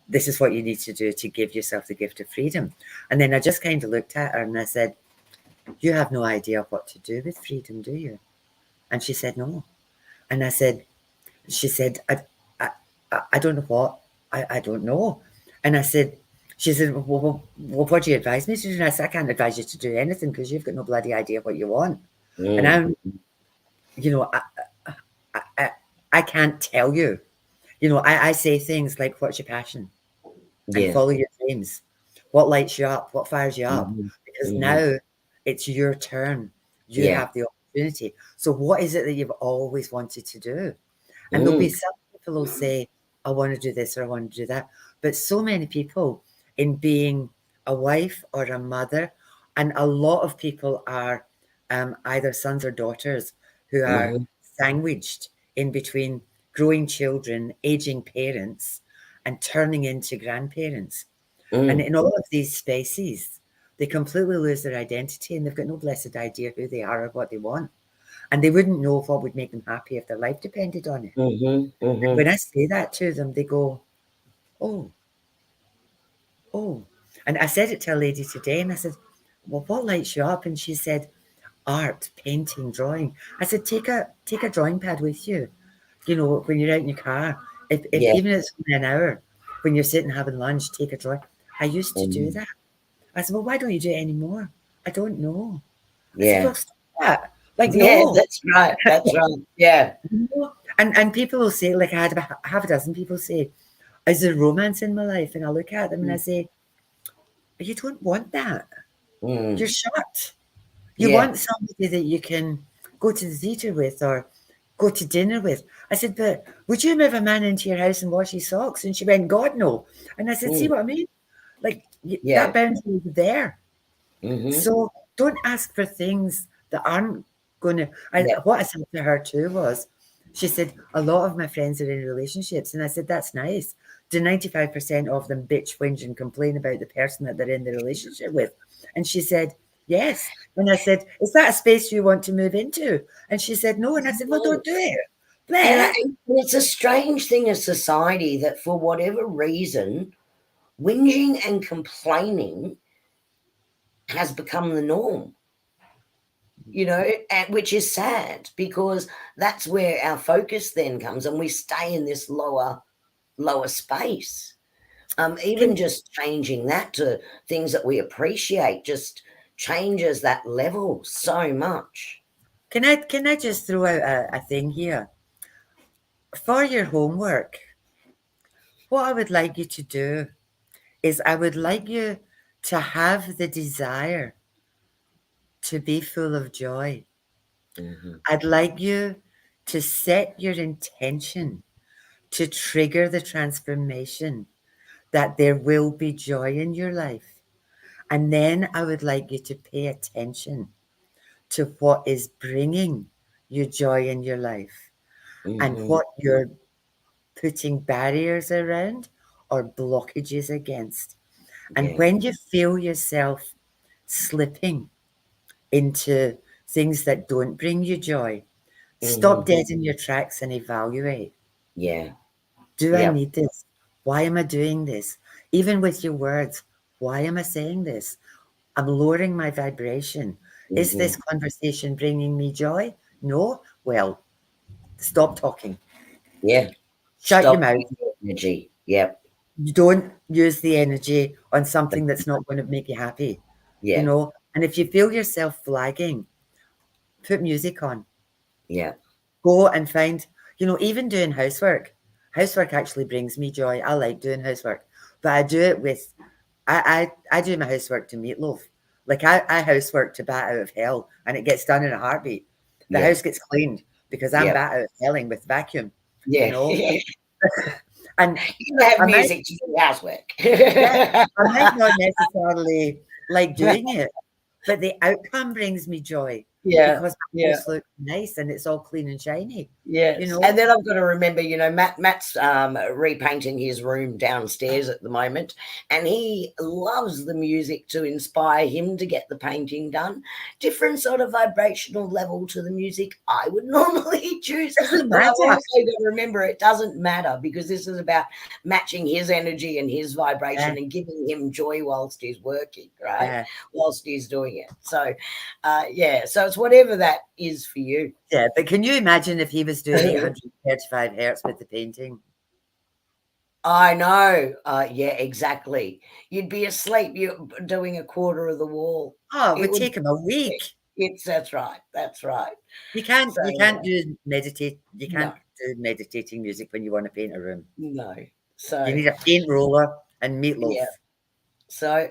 this is what you need to do to give yourself the gift of freedom. And then I just kind of looked at her and I said, you have no idea what to do with freedom, do you? And she said, no. And she said, I don't know what. I don't know. And she said, well, what do you advise me to do? And I said, I can't advise you to do anything because you've got no bloody idea what you want. And I'm, I can't tell you. I say things like, what's your passion? And follow your dreams. What lights you up? What fires you up? Because now it's your turn. You have the opportunity. So what is it that you've always wanted to do? And there'll be some people who'll say, I want to do this or I want to do that. But so many people in being a wife or a mother, and a lot of people are either sons or daughters who are sandwiched in between growing children, aging parents, and turning into grandparents. And in all of these spaces, they completely lose their identity and they've got no blessed idea who they are or what they want. And they wouldn't know what would make them happy if their life depended on it. When I say that to them, they go, oh, oh. And I said it to a lady today and I said, well, what lights you up? And she said, art, painting, drawing. I said, take a drawing pad with you. You know, when you're out in your car, if Yeah. even if it's only an hour, when you're sitting having lunch, take a drawing. I used to do that. I said, well, why don't you do it anymore? I don't know. I said, Yeah. well, stop that. Like, Yeah, no. that's right. That's right. Yeah. No. And people will say, like I had about half a dozen people say, is there romance in my life? And I look at them and I say, you don't want that. You're shut. You Yeah. want somebody that you can go to the theatre with or go to dinner with. I said, but would you move a man into your house and wash his socks? And she went, God, no. And I said, see what I mean? Like, Yeah. that boundary is there. Mm-hmm. So don't ask for things that aren't going to. Yeah. What I said to her too was, she said, a lot of my friends are in relationships. And I said, that's nice. Do 95% of them bitch, whinge, and complain about the person that they're in the relationship with? And she said, yes. And I said, is that a space you want to move into? And she said, no. And I said, well, don't do it. But And it's a strange thing of society that for whatever reason, whinging and complaining has become the norm, which is sad because that's where our focus then comes and we stay in this lower space. Even can just changing that to things that we appreciate just changes that level so much. can I just throw out a thing here? For your homework, what I would like you to do is I would like you to have the desire to be full of joy. I'd like you to set your intention to trigger the transformation that there will be joy in your life. And then I would like you to pay attention to what is bringing you joy in your life and what you're putting barriers around or blockages against. And Yeah. when you feel yourself slipping into things that don't bring you joy, stop dead in your tracks and evaluate. Yeah. Do I Yep. need this? Why am I doing this? Even with your words, why am I saying this? I'm lowering my vibration. Is this conversation bringing me joy? No? Well, stop talking. Yeah. Shut your Stop mouth. the energy. Yep. You don't use the energy on something that's not going to make you happy, you Yeah. know? And if you feel yourself flagging, put music on. Yeah. Go and find, even doing housework. Housework actually brings me joy. I like doing housework, but I do it with, I do my housework to meatloaf. Like I housework to bat out of hell and it gets done in a heartbeat. The Yeah. house gets cleaned because I'm Yep. bat out of helling with vacuum, you Yeah. know? And You have I might, music to do housework. yeah, I might not necessarily like doing it, but the outcome brings me joy Yeah. because the Yeah. house looks nice and it's all clean and shiny, you Yes, know? and then I've got to remember, Matt's repainting his room downstairs at the moment, and he loves the music to inspire him to get the painting done. Different sort of vibrational level to the music I would normally choose, Doesn't but I've matter. also got to remember it doesn't matter because this is about matching his energy and his Yeah, vibration and giving him joy whilst he's working, right? yeah, Whilst he's doing it. So, yeah, so it's whatever that is for you. yeah. But can you imagine if he was doing 835 hertz with the painting? I know. Yeah, exactly. You'd be asleep. You're doing a quarter of the wall. Oh, it It would would. take him a week. It's that's right. That's right. You can't So you can't do meditate. You no, can't do meditating music when you want to paint a room. no. You So need a paint roller and meatloaf. yeah. So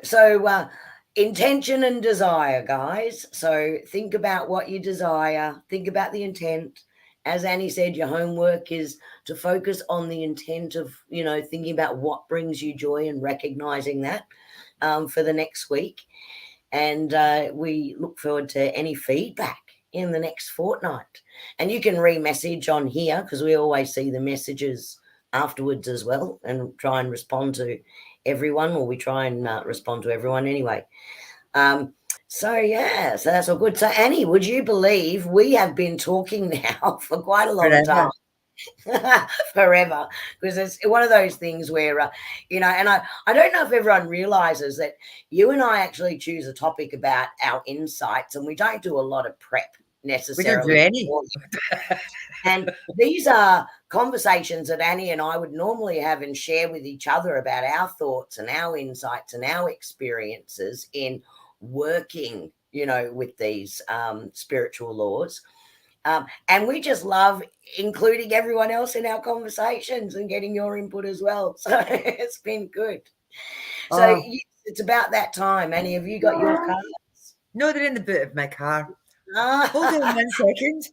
intention and desire, guys. So think about what you desire. Think about the intent. As Annie said, your homework is to focus on the intent of thinking about what brings you joy and recognizing that for the next week. And we look forward to any feedback in the next fortnight. And you can re-message on here because we always see the messages afterwards as well and try and respond to everyone, or we try and respond to everyone anyway. So yeah, so that's all good. So Annie, would you believe we have been talking now for quite a long time? Forever, because it's one of those things where and I don't know if everyone realizes that you and I actually choose a topic about our insights, and we don't do a lot of prep necessarily. We don't do any. And these are conversations that Annie and I would normally have and share with each other about our thoughts and our insights and our experiences in working, with these spiritual laws. And we just love including everyone else in our conversations and getting your input as well. So it's been good. So it's about that time. Annie, have you got your cards? No, they're in the boot of my car. Hold on 1 second.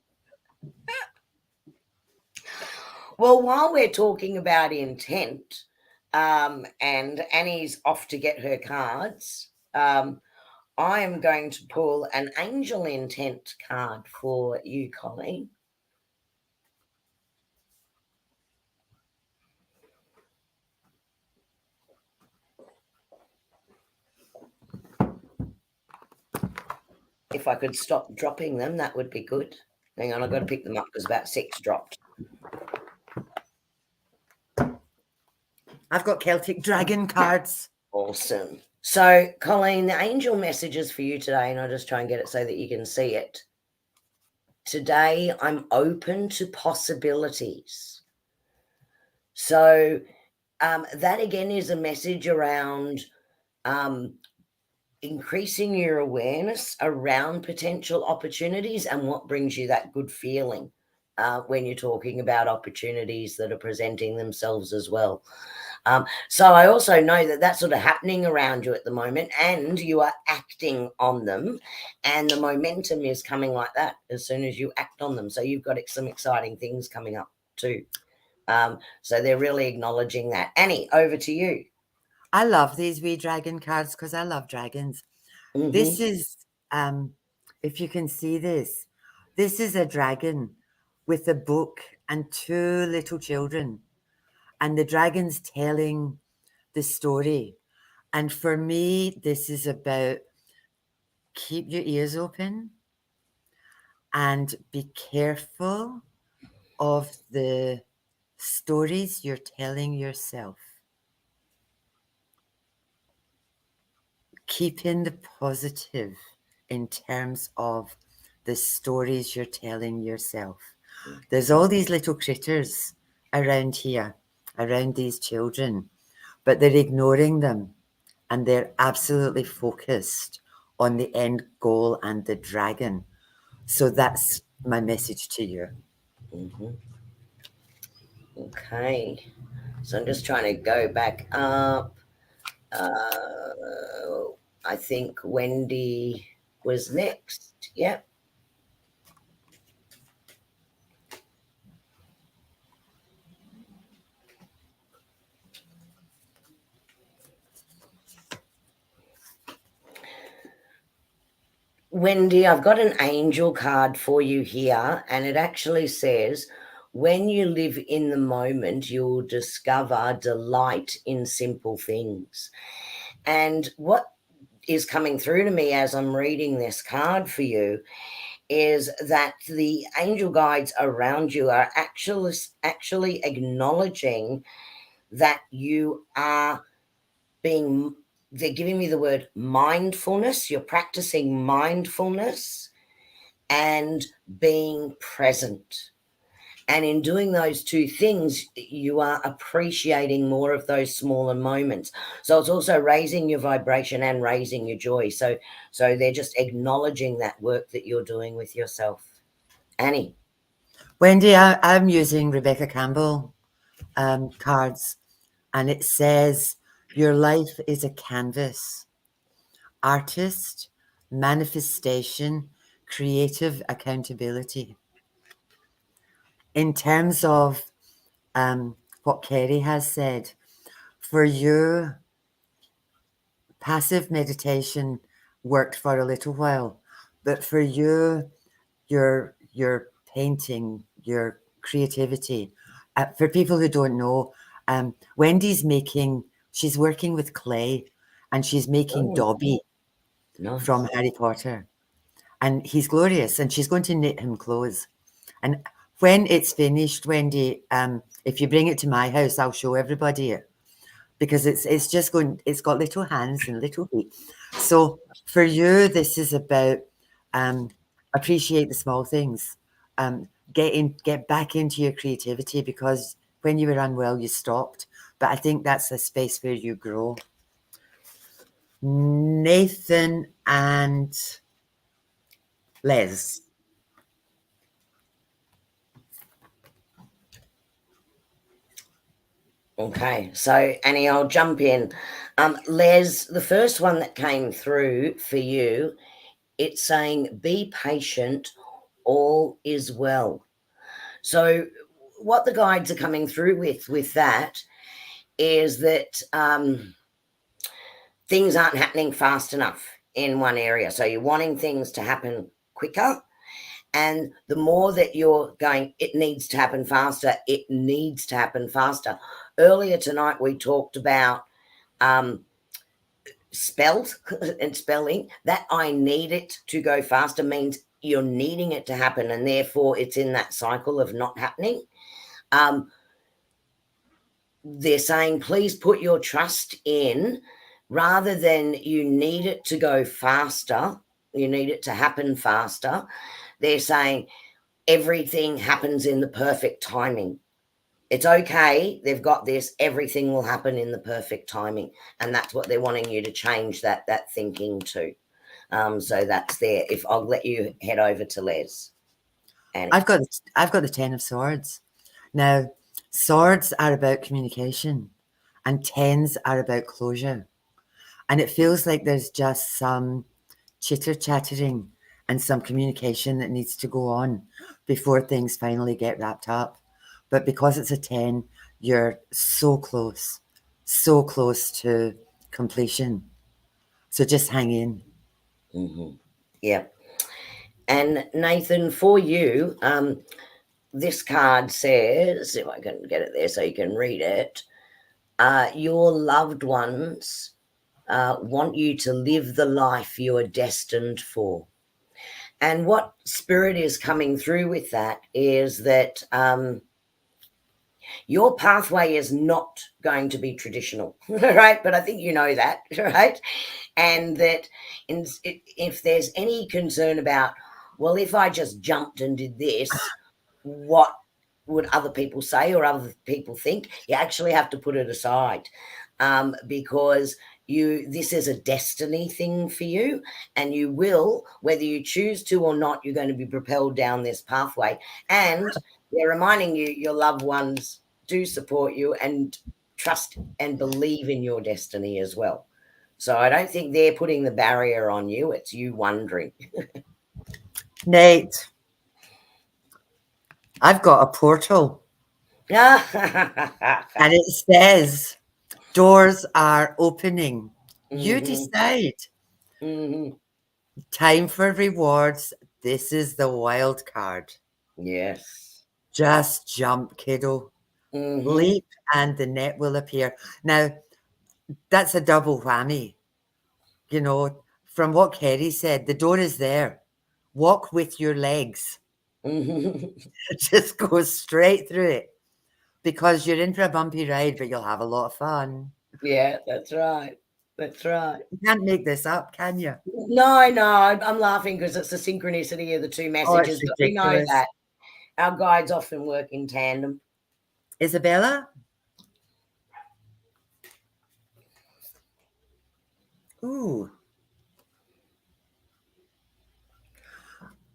Well, while we're talking about intent, and Annie's off to get her cards, I am going to pull an angel intent card for you, Colleen. If I could stop dropping them, that would be good. Hang on, I've got to pick them up because about 6 dropped. I've got Celtic Dragon cards. Awesome. So, Colleen, the angel messages for you today, and I'll just try and get it so that you can see it. Today, I'm open to possibilities. So, that again is a message around increasing your awareness around potential opportunities and what brings you that good feeling when you're talking about opportunities that are presenting themselves as well. So I also know that that's sort of happening around you at the moment, and you are acting on them, and the momentum is coming like that as soon as you act on them. So you've got some exciting things coming up too. So they're really acknowledging that. Annie, over to you. I love these wee dragon cards because I love dragons. Mm-hmm. This is, if you can see this is a dragon with a book and 2 little children, and the dragon's telling the story. And for me, this is about keep your ears open and be careful of the stories you're telling yourself. Keep in the positive in terms of the stories you're telling yourself. There's all these little critters around here, around these children, but they're ignoring them, and they're absolutely focused on the end goal and the dragon. So that's my message to you. Mm-hmm. Okay. So I'm just trying to go back up. I think Wendy was next. Yep. Wendy, I've got an angel card for you here, and it actually says, when you live in the moment, you'll discover delight in simple things. And what is coming through to me as I'm reading this card for you is that the angel guides around you are actually acknowledging that you are they're giving me the word mindfulness. You're practicing mindfulness and being present. And in doing those 2 things, you are appreciating more of those smaller moments. So it's also raising your vibration and raising your joy. So they're just acknowledging that work that you're doing with yourself. Annie. Wendy, I'm using Rebecca Campbell cards, and it says, your life is a canvas. Artist, manifestation, creative accountability. In terms of what Kerrie has said, for you, passive meditation worked for a little while, but for you, your painting, your creativity. For people who don't know, Wendy's making. She's working with clay, and she's making Oh, Dobby from nice. Harry Potter, and he's glorious. And she's going to knit him clothes. And when it's finished, Wendy, if you bring it to my house, I'll show everybody it because it's just going. It's got little hands and little feet. So for you, this is about um, appreciate the small things. Get back into your creativity because when you were unwell, you stopped. But I think that's a space where you grow. Nathan and Les. Okay, so Annie, I'll jump in. Les, the first one that came through for you, it's saying, be patient, all is well. So, what the guides are coming through with that is that things aren't happening fast enough in one area. So, you're wanting things to happen quicker. And the more that you're going, it needs to happen faster, it needs to happen faster. Earlier tonight, we talked about um, spells and spelling. That I need it to go faster means you're needing it to happen, and therefore it's in that cycle of not happening. Um, they're saying, please put your trust in rather than you need it to go faster, you need it to happen faster. They're saying everything happens in the perfect timing. It's okay, they've got this, everything will happen in the perfect timing. And that's what they're wanting you to change that thinking to. So that's there. If I'll let you head over to Les. Annie. I've got the Ten of Swords. Now, swords are about communication, and tens are about closure. And it feels like there's just some chitter chattering and some communication that needs to go on before things finally get wrapped up. But because it's a 10, you're so close to completion. So just hang in. Mm-hmm. Yeah. And Nathan, for you, this card says, if I can get it there so you can read it, your loved ones want you to live the life you are destined for. And what spirit is coming through with that is that your pathway is not going to be traditional, right? But I think you know that, right? And that if there's any concern about, well, if I just jumped and did this, what would other people say or other people think? You actually have to put it aside, because this is a destiny thing for you, and you will, whether you choose to or not, you're going to be propelled down this pathway. And they're reminding you your loved ones do support you and trust and believe in your destiny as well. So I don't think they're putting the barrier on you, it's you wondering. Nate, I've got a portal and it says doors are opening. You Mm-hmm. decide. Mm-hmm. Time for rewards. This is the wild card. Yes. Just jump, kiddo. Mm-hmm. Leap and the net will appear. Now, that's a double whammy. You know, from what Kerrie said, the door is there. Walk with your legs. Mm-hmm. Just go straight through it because you're in for a bumpy ride, but you'll have a lot of fun. Yeah, that's right. That's right. You can't make this up, can you? No, I'm laughing because it's the synchronicity of the two Oh, it's messages, but we know ridiculous. that our guides often work in tandem. Isabella? Ooh.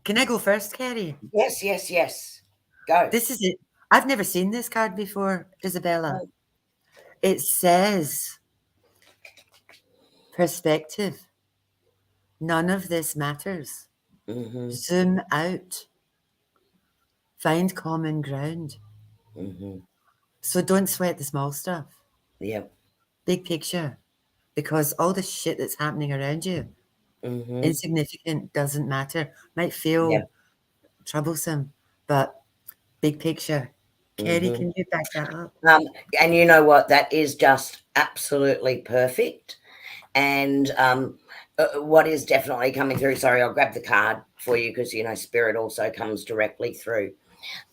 Can I go first, Kerrie? Yes, yes, yes. Go. This is it. I've never seen this card before, Isabella. Oh, It says perspective. None of this matters. mm-hmm, Zoom out. Find common ground. mm-hmm. So don't sweat the small stuff. Yep. Big picture. Because all the shit that's happening around you, Mm-hmm. insignificant, doesn't matter. Might feel Yep. troublesome, but big picture. Kerrie, Mm-hmm. can you back that up? And you know what? That is just absolutely perfect. And what is definitely coming through, sorry, I'll grab the card for you because, you know, spirit also comes directly through.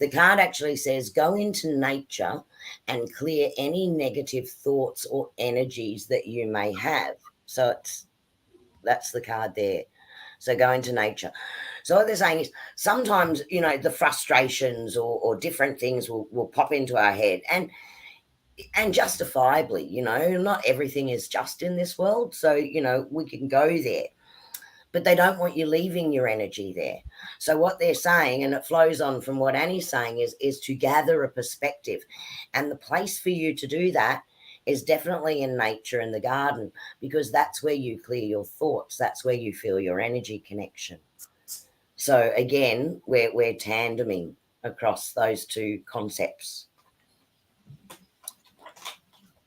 The card actually says go into nature and clear any negative thoughts or energies that you may have. So that's the card there. So go into nature. So what they're saying is sometimes, you know, the frustrations or different things will pop into our head, and justifiably, you know, not everything is just in this world. So, you know, we can go there, but they don't want you leaving your energy there. So what they're saying, and it flows on from what Annie's saying, is to gather a perspective. And the place for you to do that is definitely in nature, in the garden, because that's where you clear your thoughts. That's where you feel your energy connection. So again, we're tandeming across those two concepts.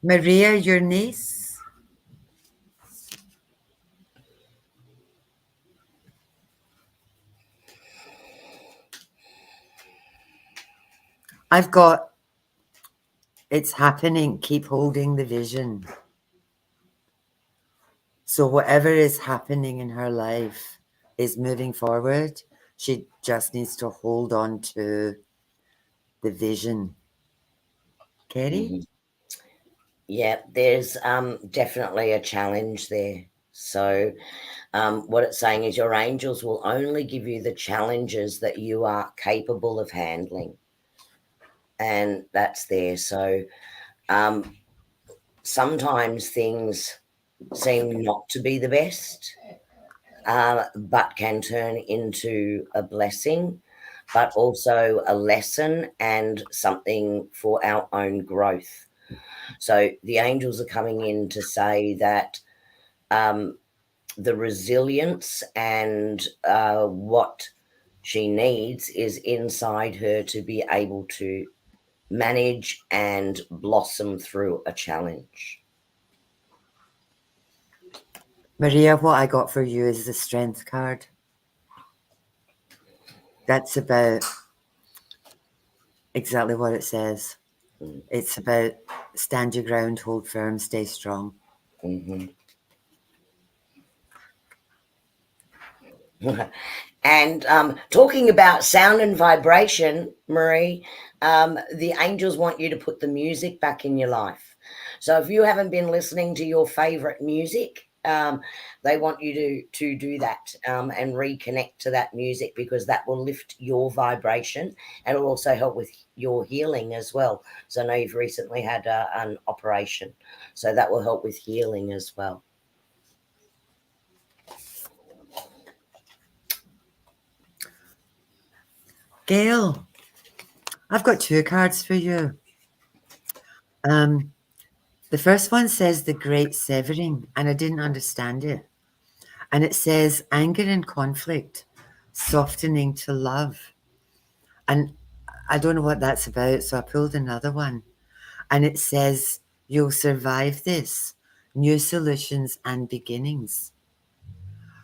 Maria, your niece? I've got, it's happening. Keep holding the vision. So whatever is happening in her life is moving forward. She just needs to hold on to the vision. Kerrie? Mm-hmm. Yeah, there's definitely a challenge there. So what it's saying is your angels will only give you the challenges that you are capable of handling, and that's there. So um, sometimes things seem not to be the best, but can turn into a blessing, but also a lesson and something for our own growth. So the angels are coming in to say that the resilience and what she needs is inside her to be able to manage and blossom through a challenge. Maria, what I got for you is the strength card. That's about exactly what it says. Mm. It's about stand your ground, hold firm, stay strong. Mm-hmm. And talking about sound and vibration, Marie, the angels want you to put the music back in your life. So if you haven't been listening to your favorite music, they want you to do that and reconnect to that music, because that will lift your vibration and will also help with your healing as well. So I know you've recently had an operation, so that will help with healing as well. Gail, I've got two cards for you. The first one says the great severing, and I didn't understand it. And it says anger and conflict, softening to love. And I don't know what that's about, so I pulled another one. And it says, you'll survive this, new solutions and beginnings.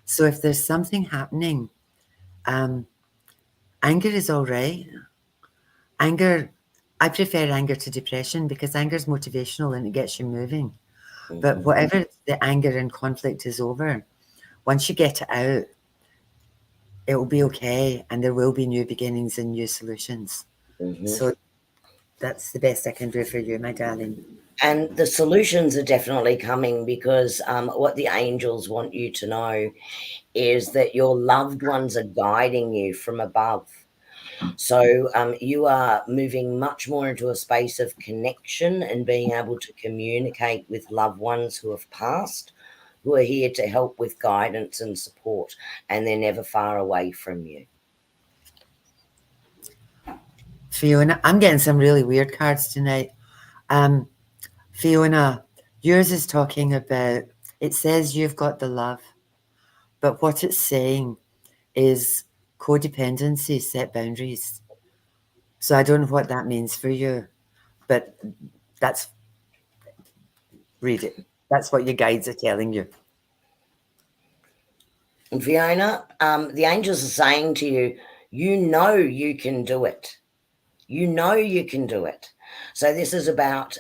So if there's something happening, um, anger is all right. Anger, I prefer anger to depression because anger is motivational and it gets you moving. But Mm-hmm. whatever the anger and conflict is over, once you get it out, it will be okay and there will be new beginnings and new solutions. Mm-hmm. So that's the best I can do for you, my darling. And the solutions are definitely coming, because what the angels want you to know is that your loved ones are guiding you from above. So you are moving much more into a space of connection and being able to communicate with loved ones who have passed, who are here to help with guidance and support, and they're never far away from you. Fiona, I'm getting some really weird cards tonight. Um, Fiona, yours is talking about, it says you've got the love, but what it's saying is codependency, set boundaries. So I don't know what that means for you, but that's, read it. That's what your guides are telling you. And Fiona, the angels are saying to you, you know you can do it. You know you can do it. So this is about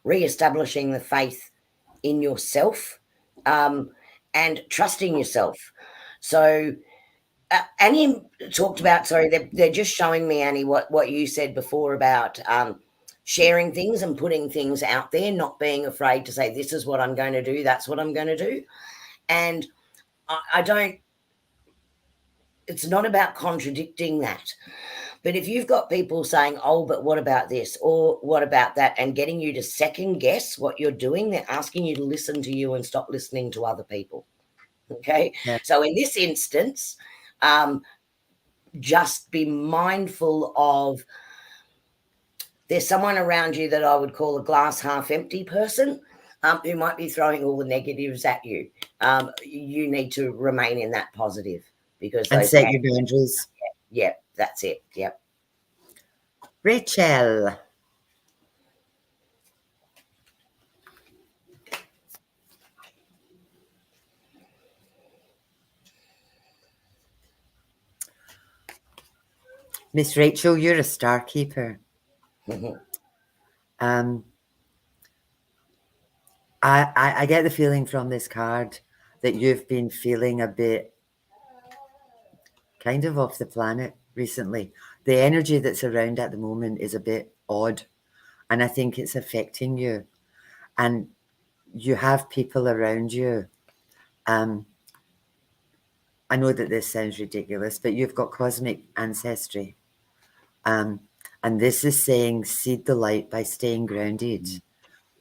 re-establishing the faith in yourself, and trusting yourself. So Annie talked about, sorry, they're just showing me, Annie, what you said before about sharing things and putting things out there, not being afraid to say, this is what I'm going to do, that's what I'm going to do. And I don't, it's not about contradicting that. But if you've got people saying, oh, but what about this? Or what about that? And getting you to second guess what you're doing, they're asking you to listen to you and stop listening to other people. Okay. Yeah. So in this instance, just be mindful of, there's someone around you that I would call a glass half empty person, who might be throwing all the negatives at you. You need to remain in that positive, because And those set your boundaries. Yeah, that's it. Yep. Rachel. Miss Rachel, you're a star keeper. I get the feeling from this card that you've been feeling a bit kind of off the planet recently. The energy that's around at the moment is a bit odd, and I think it's affecting you. And you have people around you. I know that this sounds ridiculous, but you've got cosmic ancestry. And this is saying seed the light by staying grounded.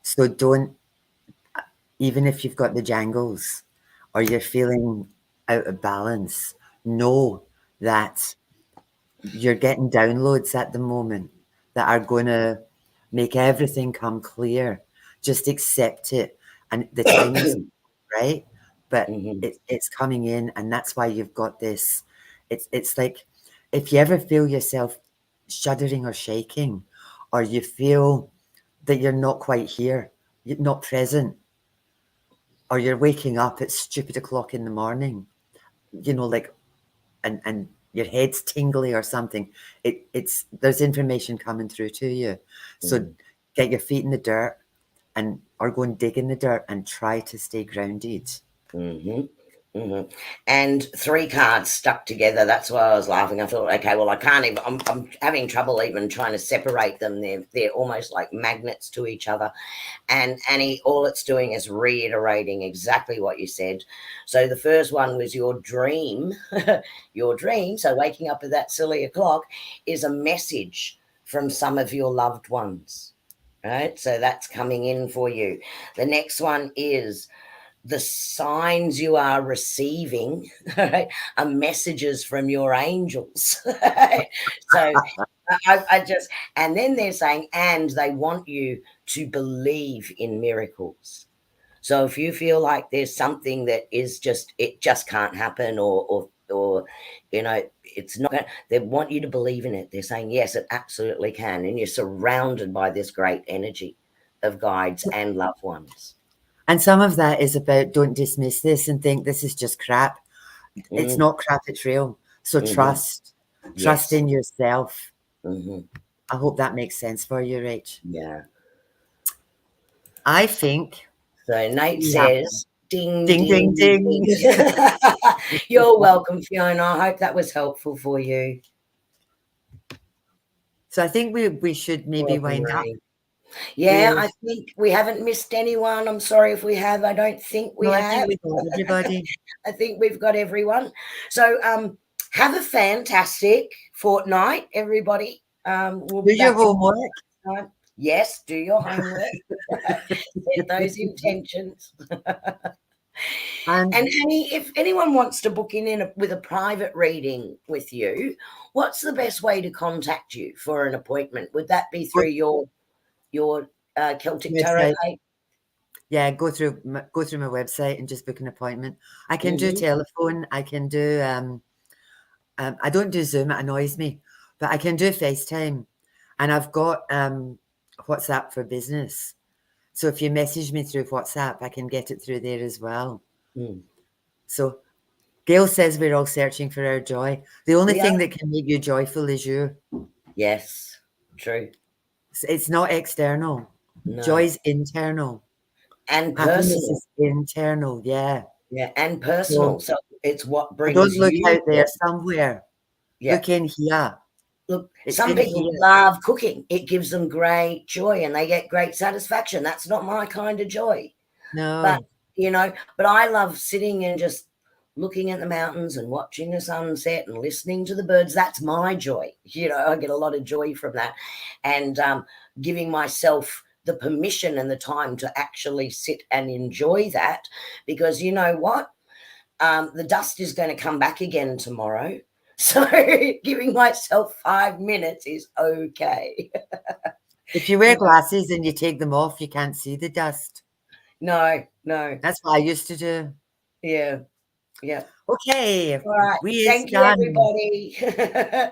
So don't, even if you've got the jangles or you're feeling out of balance, know that you're getting downloads at the moment that are going to make everything come clear. Just accept it. And the timing's right, but it's coming in, and that's why you've got this. It's like, if you ever feel yourself shuddering or shaking, or you feel that you're not quite here, you're not present, or you're waking up at stupid o'clock in the morning, like, and your head's tingly or something, it's there's information coming through to you. So get your feet in the dirt, or go and dig in the dirt and try to stay grounded. And 3 cards stuck together. That's why I was laughing. I thought, okay, well, I can't even, I'm having trouble even trying to separate them. They're almost like magnets to each other. And Annie, all it's doing is reiterating exactly what you said. So the first one was your dream. Your dream, so waking up at that silly o'clock, is a message from some of your loved ones, right? So that's coming in for you. The next one is the signs you are receiving, right, are messages from your angels. So I just, and then they're saying, and they want you to believe in miracles. So if you feel like there's something that is just, it just can't happen, or it's not, they want you to believe in it. They're saying, yes, it absolutely can. And you're surrounded by this great energy of guides and loved ones. And some of that is about, don't dismiss this and think this is just crap. It's not crap, it's real. So trust in yourself. I hope that makes sense for you, Rach. Yeah. I think. So Nate says, ding, ding, ding, ding. Ding. You're welcome, Fiona. I hope that was helpful for you. So I think we should maybe wind up. Yeah, I think we haven't missed anyone. I'm sorry if we have. I don't think we have. I think we've got everybody. I think we've got everyone. So have a fantastic fortnight, everybody. We'll do your homework. Yes, do your homework. Set those intentions. And Annie, if anyone wants to book in with a private reading with you, what's the best way to contact you for an appointment? Would that be through your Celtic Tarot page? Yeah, go through my website and just book an appointment. I can do telephone. I can do I don't do Zoom, it annoys me, but I can do FaceTime, and I've got WhatsApp for business. So if you message me through WhatsApp, I can get it through there as well. So Gail says we're all searching for our joy. The only We are. thing that can make you joyful is you. Yes, true. It's not external. No. Joy's internal. And Happiness personal. is internal. Yeah. Yeah, and So personal. So it's what don't brings look you out joy. there somewhere. Yeah. Look in here. Look, It's some in people here. love cooking. It gives them great joy and they get great satisfaction. That's not my kind of joy. But, No. but I love sitting and just looking at the mountains and watching the sunset and listening to the birds. That's my joy. I get a lot of joy from that. And giving myself the permission and the time to actually sit and enjoy that, because you know what? The dust is going to come back again tomorrow. So giving myself 5 minutes is okay. If you wear glasses and you take them off, you can't see the dust. No. That's what I used to do. Yeah. Yeah. Okay, All right. we is Thank you, done. everybody.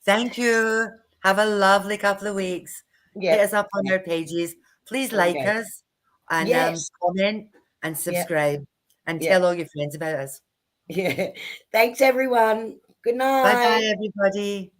Thank you. Have a lovely couple of weeks. Hit Yep. us up on our pages. Please like Okay. us and Yes. comment and Yep. subscribe and Yep. tell all your friends about us. Yeah. Thanks, everyone. Good Bye bye, night. everybody.